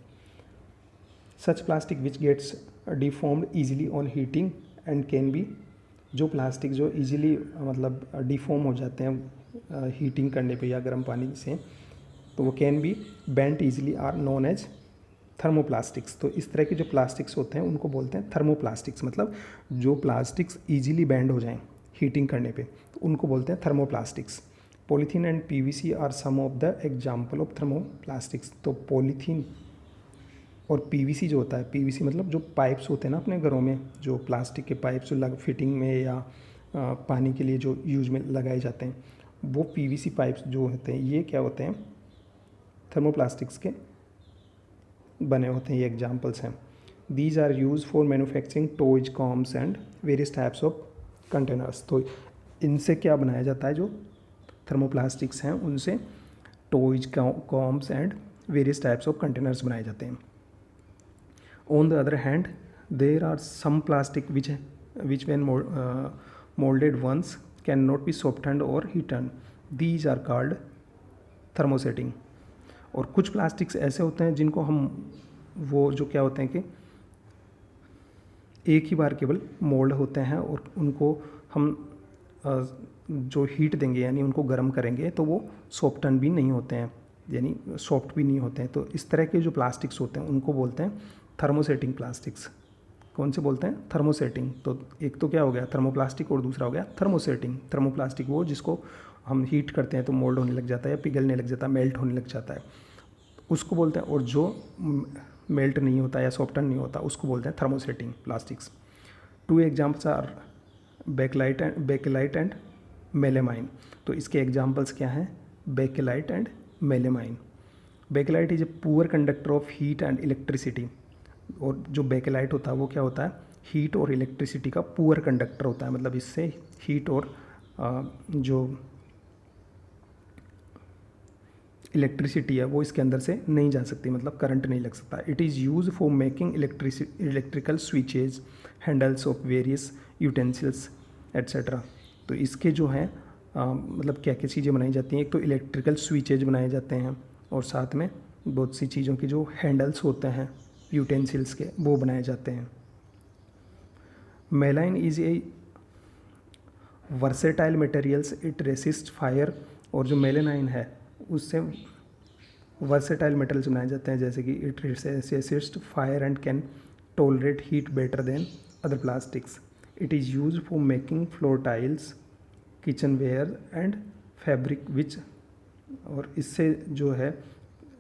Such plastic which gets deformed easily on heating and can be, जो प्लास्टिक जो ईजिली मतलब डिफॉर्म हो जाते हैं हीटिंग करने पे या गर्म पानी से, तो वो can be bent easily are known as thermoplastics. तो इस तरह के जो प्लास्टिक्स होते हैं उनको बोलते हैं थर्मोप्लास्टिक्स, मतलब जो प्लास्टिक्स ईजिली बेंड हो जाएं हीटिंग करने पे, तो उनको बोलते हैं thermoplastics. Polythene and PVC are some of the example of thermoplastics. तो पॉलीथीन और पीवीसी जो होता है, पीवीसी मतलब जो पाइप्स होते हैं ना अपने घरों में, जो प्लास्टिक के पाइप्स लग फिटिंग में या पानी के लिए जो यूज में लगाए जाते हैं, वो पीवीसी पाइप्स जो होते हैं ये क्या होते हैं, थर्मोप्लास्टिक्स के बने होते हैं, ये एग्जाम्पल्स हैं। These are use for manufacturing toys, combs and various types of containers. तो इनसे क्या बनाया जाता है, जो थर्मोप्लास्टिक्स हैं उनसे toys, combs and various types of containers बनाए जाते हैं। On the other hand there are some plastic which when moulded once can not be softened और heating, these are called thermosetting. और कुछ प्लास्टिक्स ऐसे होते हैं जिनको हम वो जो क्या होते हैं कि एक ही बार केवल मोल्ड होते हैं और उनको हम जो हीट देंगे यानी उनको गर्म करेंगे तो वो सॉफ्टन भी नहीं होते हैं, यानी सॉफ्ट भी नहीं होते हैं। तो इस तरह के जो प्लास्टिक्स होते हैं उनको बोलते हैं थर्मोसेटिंग प्लास्टिक्स। कौन से बोलते हैं, थर्मोसेटिंग। तो एक तो क्या हो गया थर्मोप्लास्टिक और दूसरा हो गया थर्मोसेटिंग। थर्मोप्लास्टिक वो जिसको हम हीट करते हैं तो मोल्ड होने लग जाता है या पिघलने लग जाता है, मेल्ट होने लग जाता है, उसको बोलते हैं। और जो मेल्ट नहीं होता या सॉफ्टन नहीं होता उसको बोलते हैं thermosetting plastics. Two examples are bakelite and melamine. तो इसके एग्जाम्पल्स क्या हैं, bakelite and melamine. Bakelite is a poor conductor of heat and electricity. और जो बेकेलाइट होता है वो क्या होता है, हीट और इलेक्ट्रिसिटी का पुअर कंडक्टर होता है, मतलब इससे हीट और जो इलेक्ट्रिसिटी है वो इसके अंदर से नहीं जा सकती, मतलब करंट नहीं लग सकता। It is use for making electrical switches, handles of various utensils etcetera. तो इसके जो हैं मतलब क्या क्या चीज़ें बनाई जाती हैं, एक तो इलेक्ट्रिकल स्विचेज बनाए जाते हैं और साथ में बहुत सी चीज़ों की जो हैंडल्स होते हैं यूटेंसिल्स के वो बनाए जाते हैं। Melamine is a versatile materials, it resist fire. और जो मेलेनाइन है उससे वर्सेटाइल मेटल्स बनाए जाते हैं, जैसे कि it resist fire and can tolerate heat better than other plastics. It is use for making floor tiles, kitchenware and fabric which. और इससे जो है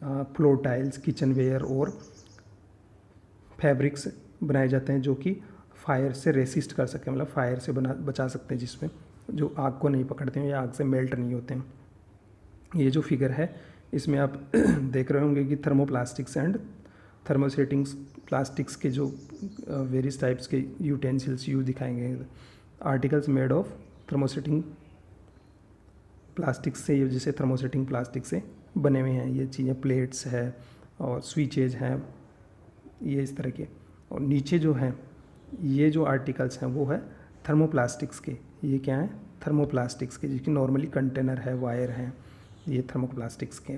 फ्लोर टाइल्स, किचन वेयर और फैब्रिक्स बनाए जाते हैं जो कि फायर से रेसिस्ट कर सकें, मतलब फायर से बचा सकते हैं, जिसमें जो आग को नहीं पकड़ते हैं या आग से मेल्ट नहीं होते हैं। ये जो फिगर है इसमें आप देख रहे होंगे कि थर्मोप्लास्टिक्स एंड थर्मोसेटिंग प्लास्टिक्स के जो वेरियस टाइप्स के यूटेंसिल्स यूज दिखाएंगे। Articles made of thermosetting plastics से, ये जैसे थर्मोसेटिंग प्लास्टिक से बने हुए हैं ये चीज़ें, प्लेट्स है और स्विचेज हैं, ये इस तरह के। और नीचे जो हैं ये जो आर्टिकल्स हैं वो है थर्मोप्लास्टिक्स के। ये क्या है, थर्मोप्लास्टिक्स के, जिसकी नॉर्मली कंटेनर है, वायर हैं, ये थर्मोप्लास्टिक्स के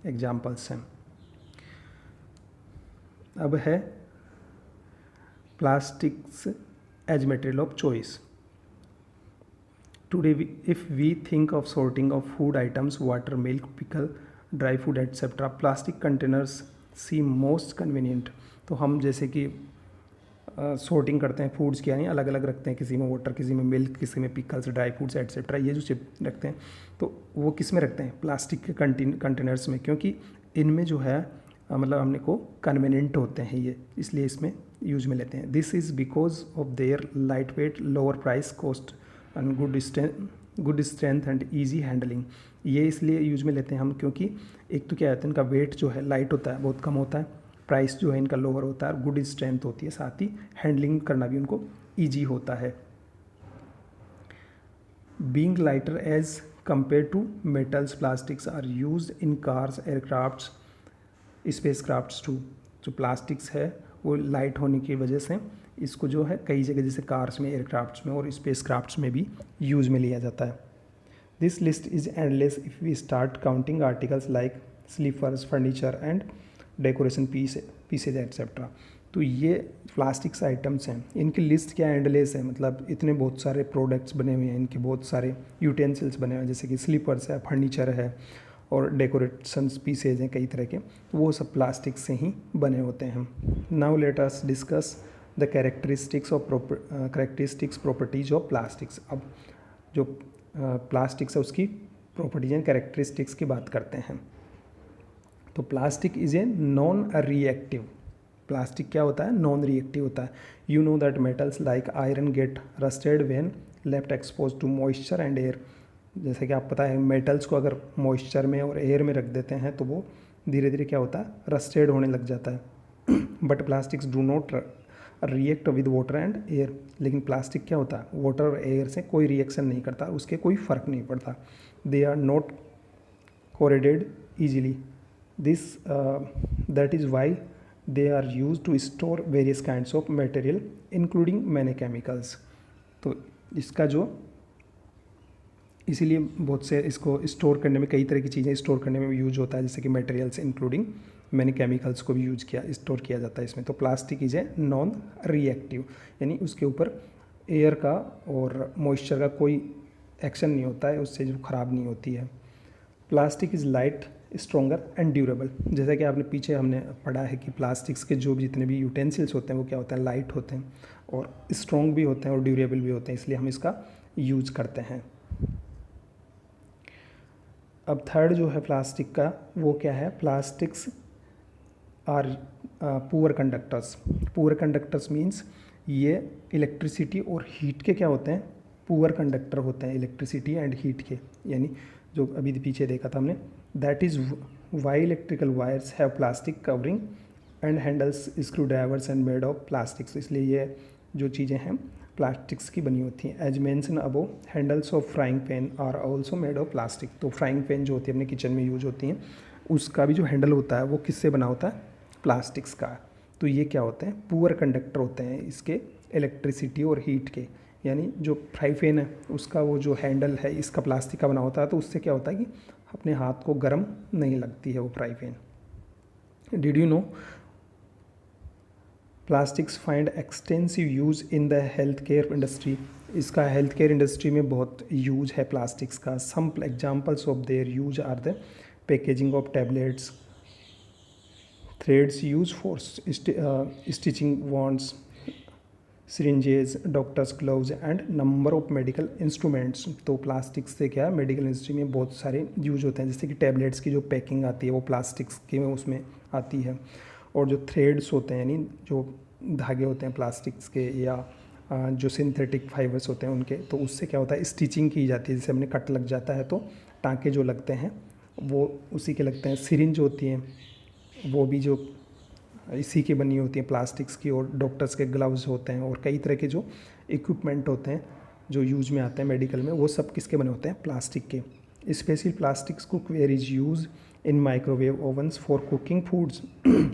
एग्जाम्पल्स हैं। अब है plastics as material of choice. Today if we think of storing of food items, water, milk, pickle, dry food etcetera, plastic containers seem most convenient. तो हम जैसे कि सॉर्टिंग करते हैं फूड्स की, यानी अलग अलग रखते हैं, किसी में वाटर, किसी में मिल्क, किसी में पिकल्स, ड्राई फ्रूट्स एट्सेट्रा, ये जो चिप रखते हैं तो वो किस में रखते हैं, प्लास्टिक के कंटेनर्स में, क्योंकि इनमें जो है मतलब हमने को कन्वीनियंट होते हैं ये, इसलिए इसमें यूज में लेते हैं। This is because of their light weight, lower price, cost and good strength and easy handling. ये इसलिए यूज में लेते हैं हम क्योंकि एक तो क्या होता है, इनका वेट जो है लाइट होता है, बहुत कम होता है, प्राइस जो है इनका लोअर होता है और गुड स्ट्रेंथ होती है, साथ ही हैंडलिंग करना भी उनको ईजी होता है। Being lighter as compare to metals, plastics are used in cars, aircrafts, space crafts too. जो प्लास्टिक्स है वो लाइट होने की वजह से इसको जो है कई जगह जैसे कार्स में, एयरक्राफ्ट्स में और स्पेस क्राफ्ट्स में भी यूज़ में लिया जाता है। This list is endless if we start counting articles like slippers, furniture and decoration pieces etcetera. तो ये प्लास्टिक्स आइटम्स हैं, इनकी लिस्ट क्या एंडलेस है, मतलब इतने बहुत सारे प्रोडक्ट्स बने हुए हैं, इनके बहुत सारे यूटेंसिल्स बने हुए हैं, जैसे कि स्लीपर्स है, फर्नीचर है और डेकोरेशंस पीसेज हैं कई तरह के, तो वो सब प्लास्टिक से ही बने होते हैं। Now let us discuss the characteristics properties of plastics. अब जो प्लास्टिक्स है उसकी प्रॉपर्टीज एंड कैरेक्टरिस्टिक्स की बात करते हैं। तो plastic is a non reactive, plastic क्या होता है, नॉन रिएक्टिव होता है। You know that metals like iron get rusted when left expose to moisture and air. जैसे कि आप पता है मेटल्स को अगर मॉइस्चर में और एयर में रख देते हैं तो वो धीरे धीरे क्या होता है, रस्टेड होने लग जाता है। But plastics do not react with water and air. लेकिन प्लास्टिक क्या होता है, वाटर और एयर से कोई रिएक्शन नहीं करता, उसके कोई फ़र्क नहीं पड़ता। They are not corroded easily, this that is why they are used to store various kinds of material including many chemicals। तो इसका जो इसीलिए बहुत से इसको स्टोर करने में, कई तरह की चीज़ें स्टोर करने में यूज होता है, जैसे कि मटेरियल्स इंक्लूडिंग मैनी केमिकल्स को भी स्टोर किया जाता है इसमें। तो plastic is a non reactive, यानी उसके ऊपर एयर का और मॉइस्चर का कोई एक्शन नहीं होता है, उससे जो ख़राब नहीं होती है। Plastic is light, stronger and durable. जैसा कि आपने पीछे हमने पढ़ा है कि प्लास्टिक्स के जो जितने भी यूटेंसिल्स होते हैं वो क्या होते हैं, लाइट होते हैं और स्ट्रॉन्ग भी होते हैं और ड्यूरेबल भी होते हैं, इसलिए हम इसका यूज करते हैं। अब थर्ड जो है प्लास्टिक का वो क्या है, plastics are poor conductors. Poor conductors means ये इलेक्ट्रिसिटी और हीट के क्या होते हैं, पुअर कंडक्टर होते हैं, इलेक्ट्रिसिटी एंड हीट के। यानी जो अभी पीछे देखा था हमने, that is Y electrical wires have plastic covering and handles screw drivers and made of plastics. इसलिए ये जो चीज़ें हैं प्लास्टिक्स की बनी होती हैं। As mention above, handles of frying pan are also made of plastic. तो फ्राइंग पैन जो होती है अपने किचन में यूज होती हैं, उसका भी जो हैंडल होता है वो किससे बना होता है, प्लास्टिक्स का। तो ये क्या होते हैं, पुअर कंडक्टर होते हैं इसके इलेक्ट्रिसिटी और हीट के। यानी जो फ्राई पैन है उसका वो जो हैंडल है इसका प्लास्टिक का बना होता है, तो उससे क्या होता है कि अपने हाथ को गर्म नहीं लगती है वो fry pan. Did you know plastics find extensive use in the health care industry. इसका हेल्थ केयर इंडस्ट्री में बहुत यूज है प्लास्टिक्स का। Some examples of their use are the packaging of tablets, threads use for stitching wounds, syringes, doctors gloves and number of medical instruments. तो प्लास्टिक्स से क्या है, मेडिकल इंडस्ट्री में बहुत सारे यूज होते हैं। जैसे कि टैबलेट्स की जो पैकिंग आती है वो प्लास्टिक्स के उसमें आती है, और जो थ्रेड्स होते हैं यानी जो धागे होते हैं प्लास्टिक्स के या जो सिंथेटिक फाइबर्स होते हैं उनके, तो उससे क्या होता है, स्टिचिंग की जाती है। जैसे हमने कट लग जाता है तो टाँके जो लगते हैं वो उसी के लगते हैं। सिरिंज होती हैं वो भी जो इसी की बनी होती है प्लास्टिक्स की, और डॉक्टर्स के ग्लव्स होते हैं और कई तरह के जो इक्विपमेंट होते हैं जो यूज में आते हैं मेडिकल में, वो सब किसके बने होते हैं, प्लास्टिक के। Specially plastics cookware is use in microwave ओवन्स for cooking foods.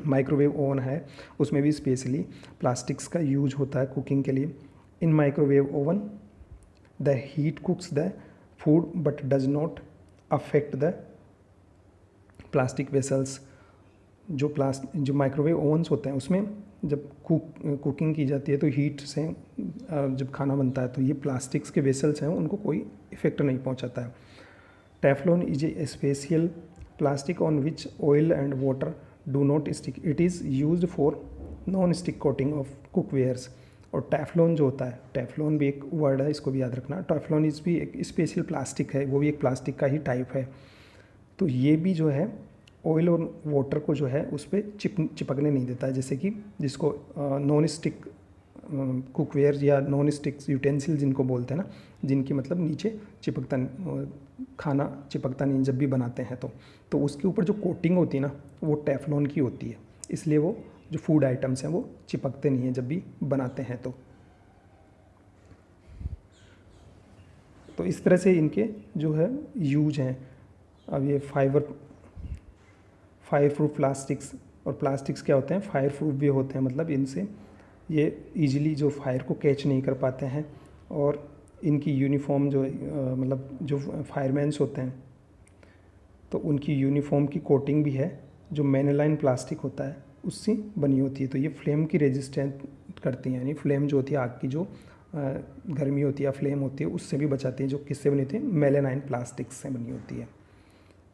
Microwave oven है उसमें भी स्पेशली प्लास्टिक्स का यूज होता है कुकिंग के लिए। In microwave oven the heat cooks the food but does not affect the plastic vessels. जो माइक्रोवेव ओवन्स होते हैं उसमें जब कुकिंग की जाती है तो हीट से जब खाना बनता है तो ये प्लास्टिक्स के वेसल्स हैं उनको कोई इफेक्ट नहीं पहुंचाता है। Teflon is a special plastic on which oil and water do not stick. It is used for non stick coating of cookwares. और टेफ्लॉन जो होता है, टेफ्लॉन भी एक वर्ड है, इसको भी याद रखना। टेफ्लॉन इज भी एक स्पेशल प्लास्टिक है, वो भी एक प्लास्टिक का ही टाइप है। तो ये भी जो है ऑयल और वाटर को जो है उस पर चिपकने नहीं देता है। जैसे कि जिसको नॉन स्टिक कुकवेयर या नॉन स्टिक यूटेंसिल जिनको बोलते हैं ना, जिनकी मतलब नीचे चिपकता खाना चिपकता नहीं जब भी बनाते हैं तो उसके ऊपर जो कोटिंग होती है ना वो टेफ्लॉन की होती है, इसलिए वो जो फूड आइटम्स हैं वो चिपकते नहीं हैं जब भी बनाते हैं। तो इस तरह से इनके जो है यूज हैं। अब ये फायर प्रूफ प्लास्टिक्स, और प्लास्टिक्स क्या होते हैं, फायर प्रूफ भी होते हैं, मतलब इनसे ये इजीली जो फायर को कैच नहीं कर पाते हैं। और इनकी यूनिफॉर्म जो मतलब जो फायरमैन्स होते हैं तो उनकी यूनिफॉर्म की कोटिंग भी है जो मेनालाइन प्लास्टिक होता है उससे बनी होती है। तो ये फ्लेम की रेजिस्टेंस करती हैं, यानी फ्लेम जो होती है आग की जो गर्मी होती है या फ्लेम होती है उससे भी बचाती है, जो किससे बनी होती है, मेलानाइन प्लास्टिक्स से बनी होती है।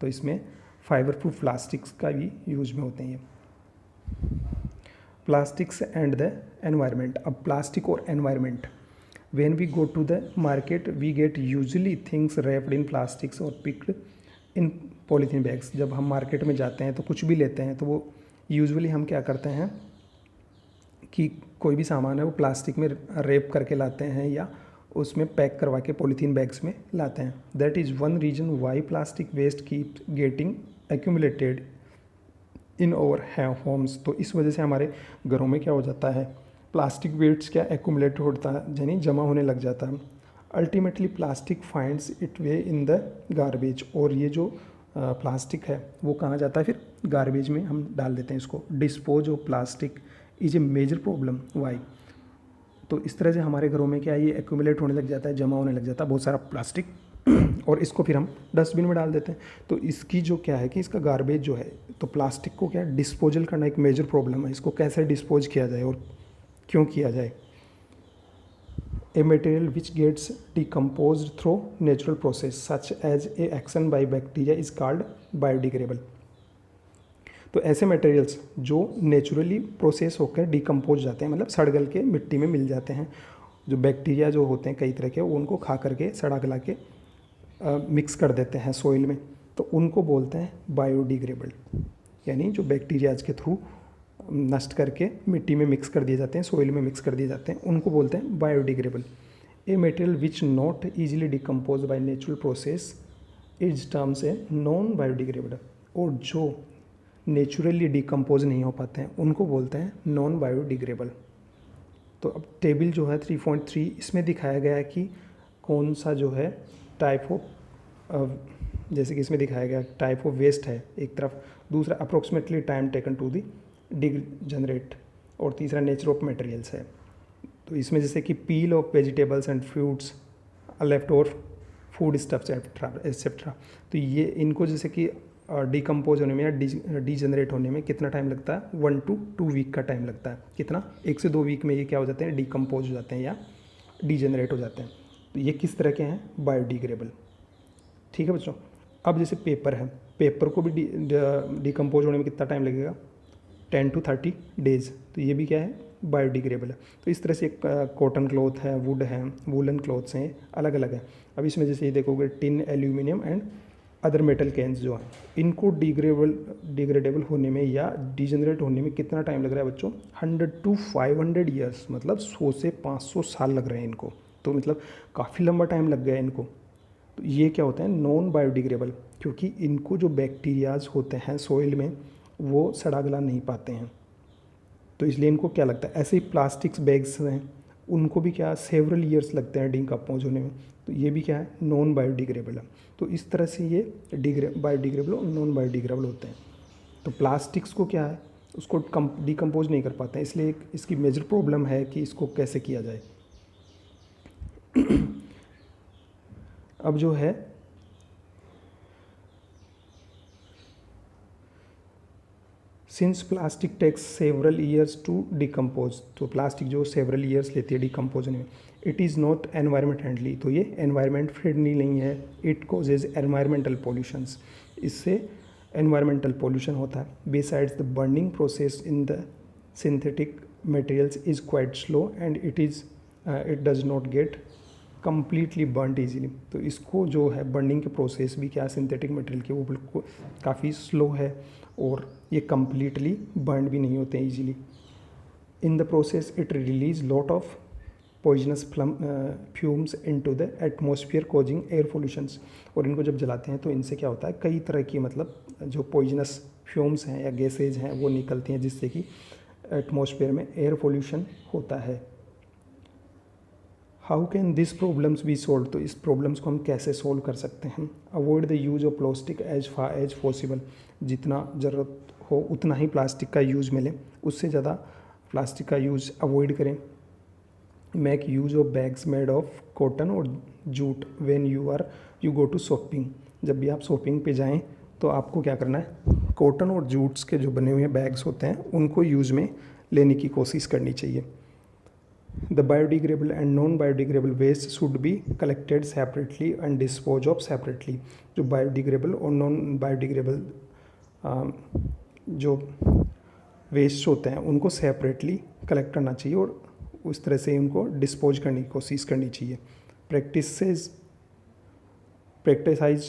तो इसमें फाइबर प्रूफ प्लास्टिक्स का भी यूज में होते हैं ये। Plastics and the environment. अब प्लास्टिक और environment, when we go to the market we get usually things wrapped in plastics और पिक्ड इन पॉलीथीन बैग्स। जब हम मार्केट में जाते हैं तो कुछ भी लेते हैं तो वो यूजुअली हम क्या करते हैं कि कोई भी सामान है वो प्लास्टिक में रैप करके लाते हैं या उसमें पैक करवा के पॉलीथीन बैग्स में लाते हैं। That is one reason why plastic waste keep getting accumulated in our homes. तो इस वजह से हमारे घरों में क्या हो जाता है, प्लास्टिक वेस्ट क्या एक्यूमुलेट होता है, यानी जमा होने लग जाता है। Ultimately plastic finds it way in the garbage. और ये जो प्लास्टिक है वो कहाँ जाता है, फिर गार्बेज में हम डाल देते हैं इसको। Dispose of plastic is a major problem why. तो इस तरह से हमारे घरों में क्या है, ये एक्यूमुलेट होने लग जाता है, जमा होने लग जाता है बहुत सारा प्लास्टिक और इसको फिर हम डस्टबिन में डाल देते हैं। तो इसकी जो क्या है कि इसका गार्बेज जो है, तो प्लास्टिक को क्या डिस्पोजल करना एक मेजर प्रॉब्लम है। इसको कैसे डिस्पोज किया जाए और क्यों किया जाए। A material which gets decompose through natural process such as a action by bacteria is called biodegradable. तो ऐसे मटेरियल्स जो नेचुरली प्रोसेस होकर डिकम्पोज जाते हैं, मतलब सड़ गल के मिट्टी में मिल जाते हैं, जो बैक्टीरिया जो होते हैं कई तरह के, वो उनको खा करके सड़ा गला के मिक्स कर देते हैं सोइल में, तो उनको बोलते हैं बायोडिग्रेडेबल। यानी जो बैक्टीरियाज के थ्रू नष्ट करके मिट्टी में मिक्स कर दिए जाते हैं, सोइल में मिक्स कर दिए जाते हैं, उनको बोलते हैं biodegradable. A material which not easily decompose by natural process is terms a non biodegradable. और जो नेचुरली डिकम्पोज नहीं हो पाते हैं उनको बोलते हैं नॉन बायोडिग्रेडेबल। तो अब टेबल जो है 3.3 इसमें दिखाया गया है कि कौन सा जो है टाइप ऑफ, जैसे कि इसमें दिखाया गया टाइप ऑफ वेस्ट है एक तरफ, दूसरा approximately time taken to the degenerate, और तीसरा नेचर ऑफ मटेरियल्स है। तो इसमें जैसे कि पील of vegetables and fruits, left over food stuffs etcetera. तो ये इनको जैसे कि डिकम्पोज होने में या डिजनरेट होने में कितना टाइम लगता है, 1 to 2 वीक का टाइम लगता है। कितना, 1 से 2 वीक में ये क्या हो जाते हैं, डिकम्पोज हो जाते हैं या डिजनरेट हो जाते हैं। तो ये किस तरह के हैं, बायोडिग्रेडेबल। ठीक है बच्चों। अब जैसे पेपर है, पेपर को भी डिकम्पोज होने में कितना टाइम लगेगा, 10 to 30 डेज़। तो ये भी क्या है, बायोडिग्रेडेबल है। तो इस तरह से कॉटन क्लॉथ है, वुड है, वूलन क्लॉथ्स हैं, अलग अलग है। अब इसमें जैसे ये देखोगे tin, aluminium and other metal cans जो हैं, इनको डिग्रेडेबल होने में या डिजनरेट होने में कितना टाइम लग रहा है बच्चों, 100 to 500 ईयर्स, मतलब 100 से 500 साल लग रहे हैं इनको। तो मतलब काफ़ी लंबा टाइम लग गया इनको। तो ये क्या होता है, नॉन बायोडिग्रेडेबल, क्योंकि इनको जो बैक्टीरियाज होते हैं सोइल में वो सड़ा गला नहीं पाते हैं। तो इसलिए इनको क्या लगता है, ऐसे ही प्लास्टिक्स बैग्स हैं उनको भी क्या सेवरल ईयर्स लगते हैं डिकम्पोज होने में। तो ये भी क्या है, नॉन बायोडिग्रेडेबल है। तो इस तरह से ये बायोडिग्रेडेबल और नॉन बायोडिग्रेडेबल होते हैं। तो प्लास्टिक्स को क्या है, उसको डिकम्पोज नहीं कर पाते हैं, इसलिए इसकी मेजर प्रॉब्लम है कि इसको कैसे किया जाए। अब जो है since plastic takes several years to decompose, तो प्लास्टिक जो सेवरल ईयर्स लेती है डिकम्पोज होने में, it is not environment friendly. तो ये एनवायरमेंट फ्रेंडली नहीं है। इट कॉजेज एनवायरमेंटल पॉल्यूशंस, इससे एनवायरमेंटल पॉल्यूशन होता है। Besides the burning process in the synthetic materials is quite slow and it does not get completely burned easily. तो इसको जो है बर्निंग के प्रोसेस भी क्या सिंथेटिक मटेरियल के वो बिल्कुल काफ़ी स्लो है और ये कम्प्लीटली बर्न भी नहीं होते easily. In the process it release lot of poisonous fumes into the atmosphere causing air pollutions. और इनको जब जलाते हैं तो इनसे क्या होता है, कई तरह की मतलब जो पॉइजनस फ्यूम्स हैं या गैसेज हैं वो निकलती हैं, जिससे कि एटमॉस्फेयर में एयर पोल्यूशन होता है। How can this problems be solve, तो इस प्रॉब्लम्स को हम कैसे सोल्व कर सकते हैं। Avoid the use of plastic as far as possible, जितना ज़रूरत हो उतना ही प्लास्टिक का यूज़ मिले, उससे ज़्यादा प्लास्टिक का यूज़ अवॉइड करें। Make use of bags made of cotton और jute when you go to shopping, जब भी आप शॉपिंग पे जाएं तो आपको क्या करना है, कॉटन और जूट्स के जो बने हुए बैग्स होते हैं उनको यूज़ में लेने की कोशिश करनी चाहिए। The biodegradable and non biodegradable waste should be collected separately and dispose of separately. जो बायोडिग्रेडेबल और नॉन बायोडिग्रेडेबल जो वेस्ट होते हैं उनको सेपरेटली कलेक्ट करना चाहिए और उस तरह से उनको डिस्पोज करने की कोशिश करनी चाहिए। Practice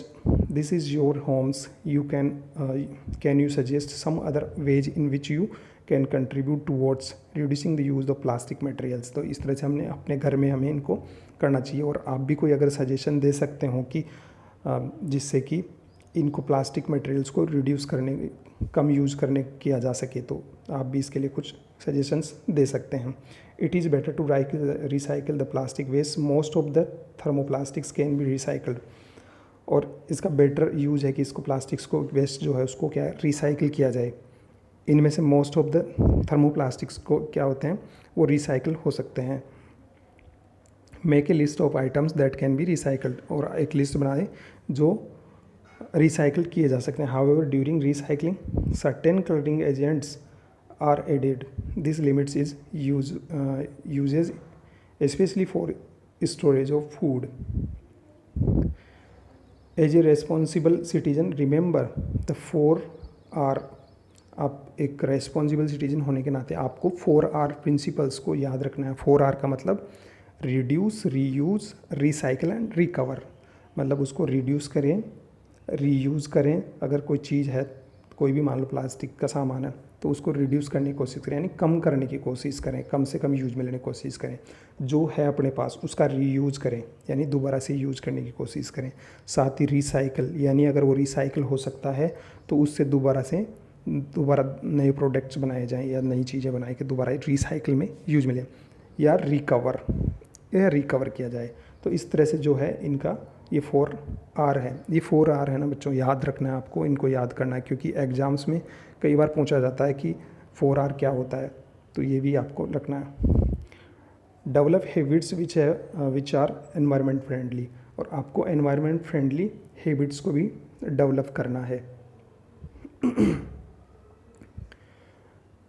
this is your homes, you can you suggest some other ways in which you can contribute towards reducing the use of plastic materials। तो इस तरह से हमने अपने घर में हमें इनको करना चाहिए। और आप भी कोई अगर सजेशन दे सकते हो कि जिससे कि इनको प्लास्टिक मटेरियल्स को रिड्यूस करने, कम यूज़ करने किया जा सके, तो आप भी इसके लिए कुछ सजेशंस दे सकते हैं। It is better to recycle the plastic waste, most of the thermoplastics can be recycled. और इसका बेटर यूज़ है कि इसको प्लास्टिक्स को वेस्ट जो है उसको क्या रिसाइकिल किया जाए। इनमें से मोस्ट ऑफ द थर्मोप्लास्टिक्स को क्या होते हैं वो रिसाइकिल हो सकते हैं। Make a list of items that can be recycled, और एक लिस्ट बनाएं जो रिसाइकिल किए जा सकते हैं। However during recycling certain colouring agents are added, this limits its uses specially for storage of food. As a responsible citizen remember the 4R। आप एक रेस्पॉन्सिबल सिटीजन होने के नाते आपको 4R प्रिंसिपल्स को याद रखना है। 4R का मतलब reduce, reuse, recycle and recover. मतलब उसको रिड्यूस करें, रीयूज़ करें, अगर कोई चीज़ है, कोई भी मान लो प्लास्टिक का सामान है तो उसको रिड्यूस करने की कोशिश करें, यानी कम करने की कोशिश करें, कम से कम यूज में लेने की कोशिश करें। जो है अपने पास उसका रीयूज़ करें, यानी दोबारा से यूज करने की कोशिश करें। साथ ही रिसाइकिल, यानी अगर वो रिसाइकिल हो सकता है तो उससे दोबारा नए प्रोडक्ट्स बनाए जाएं या नई चीज़ें बनाए कि दोबारा रिसाइकिल में यूज मिले, या रिकवर किया जाए। तो इस तरह से जो है इनका ये 4R है। ये 4R है ना बच्चों, याद रखना है आपको, इनको याद करना है, क्योंकि एग्ज़ाम्स में कई बार पूछा जाता है कि 4R क्या होता है, तो ये भी आपको रखना है। Develop habits which are environment friendly, और आपको एनवायरनमेंट फ्रेंडली हैबिट्स को भी डेवलप करना है।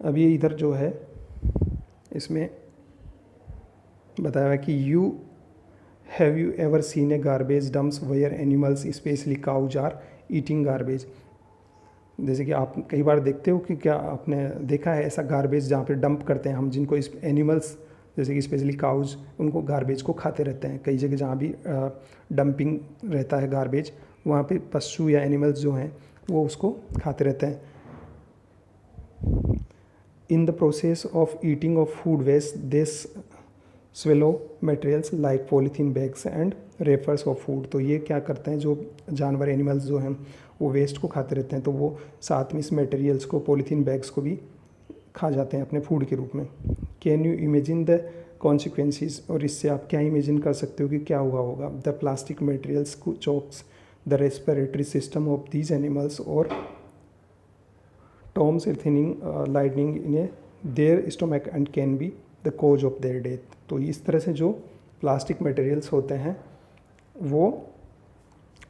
अब ये इधर जो है इसमें बताया हुआ है कि have you ever seen a garbage dumps where animals specially cows are eating garbage. जैसे कि आप कई बार देखते हो कि क्या आपने देखा है ऐसा गार्बेज जहाँ पे डंप करते हैं हम, जिनको इस एनिमल्स जैसे कि स्पेशली काउज उनको गार्बेज को खाते रहते हैं। कई जगह जहाँ भी डंपिंग रहता है गार्बेज, वहाँ पे पशु या एनिमल्स जो हैं वो उसको खाते रहते हैं। In the process of eating of food waste this swallow materials like polythene bags and wrappers of food. तो ये क्या करते हैं, जो जानवर एनिमल्स जो हैं वो वेस्ट को खाते रहते हैं, तो वो साथ में इस मटेरियल्स को, पॉलीथीन बैग्स को भी खा जाते हैं अपने फूड के रूप में। Can you imagine the consequences, और इससे आप क्या इमेजिन कर सकते हो कि क्या हुआ होगा। The plastic materials chokes the respiratory system of these animals और toms thinning lightning in a their stomach and can be the cause of their death. तो इस तरह से जो प्लास्टिक मटेरियल्स होते हैं वो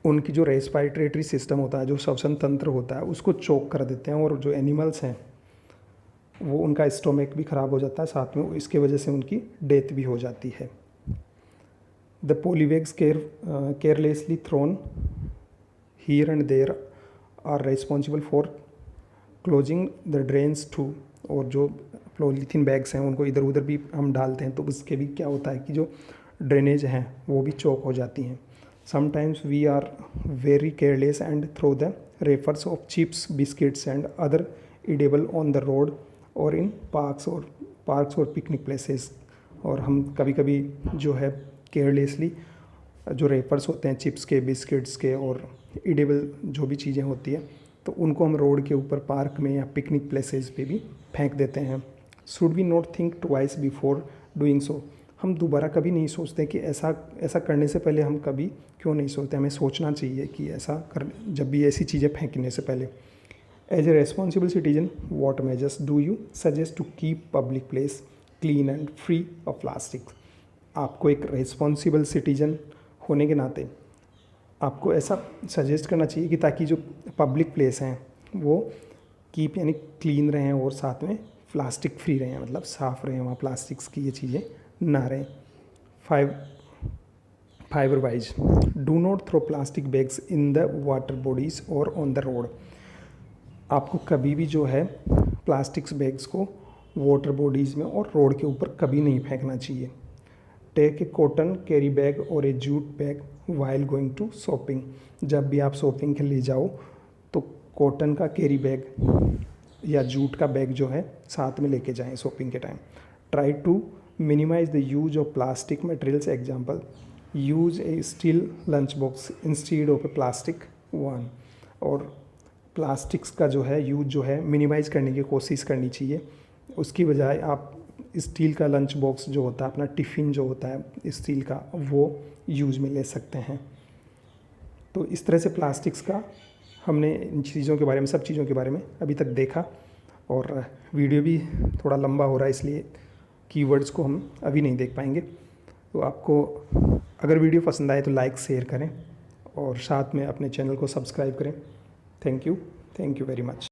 उनकी जो रेस्पिरेटरी सिस्टम होता है, जो श्वसन तंत्र होता है, उसको चोक कर देते हैं, और जो एनिमल्स हैं वो उनका स्टोमक भी ख़राब हो जाता है, साथ में इसके वजह से उनकी डेथ भी हो जाती है। The polybags carelessly thrown here and there are responsible for clogging the drains too. और जो पॉलीथीन बैग्स हैं उनको इधर उधर भी हम डालते हैं, तो उसके भी क्या होता है कि जो ड्रेनेज हैं वो भी चौक हो जाती हैं। Sometimes we are very careless and throw the wrappers of chips, biscuits and other edible on the road और इन पार्क्स और पिकनिक प्लेसेस। और हम कभी कभी जो है केयरलेसली जो रेफर्स होते हैं चिप्स के, बिस्किट्स के और ईडेबल जो भी चीज़ें होती है, तो उनको हम रोड के ऊपर, पार्क में या पिकनिक प्लेसेस पे भी फेंक देते हैं। Should we not think twice before doing so. हम दोबारा कभी नहीं सोचते कि ऐसा करने से पहले हम कभी क्यों नहीं सोचते, हमें सोचना चाहिए कि ऐसा कर, जब भी ऐसी चीज़ें फेंकने से पहले। As a responsible citizen what measures do you suggest to keep public place clean and free of plastic. आपको एक रेस्पॉन्सिबल सिटीजन होने के नाते आपको ऐसा सजेस्ट करना चाहिए कि ताकि जो पब्लिक प्लेस हैं वो कीप यानी क्लीन रहें और साथ में प्लास्टिक फ्री रहें, मतलब साफ़ रहें, वहाँ प्लास्टिक्स की ये चीज़ें ना रहें। Fibre wise, do not throw plastic bags in the water bodies और ऑन द रोड। आपको कभी भी जो है प्लास्टिक्स बैग्स को वाटर बॉडीज़ में और रोड के ऊपर कभी नहीं फेंकना चाहिए। Take a cotton carry bag और a jute bag while going to shopping. जब भी आप शॉपिंग के लिए जाओ तो कॉटन का कैरी बैग या जूट का बैग जो है साथ में लेके जाएं शॉपिंग के time. Try to minimise the use of plastic materials, example use a steel lunch box instead of a plastic one. और प्लास्टिक्स का जो है यूज जो है मिनिमाइज़ करने की कोशिश करनी चाहिए, उसकी बजाय आप स्टील का लंच बॉक्स जो होता है, अपना टिफ़िन जो होता है स्टील का, वो यूज़ में ले सकते हैं। तो इस तरह से प्लास्टिक्स का हमने इन चीज़ों के बारे में, सब चीज़ों के बारे में अभी तक देखा। और वीडियो भी थोड़ा लंबा हो रहा है इसलिए कीवर्ड्स को हम अभी नहीं देख पाएंगे। तो आपको अगर वीडियो पसंद आए तो लाइक शेयर करें और साथ में अपने चैनल को सब्सक्राइब करें। Thank you very much.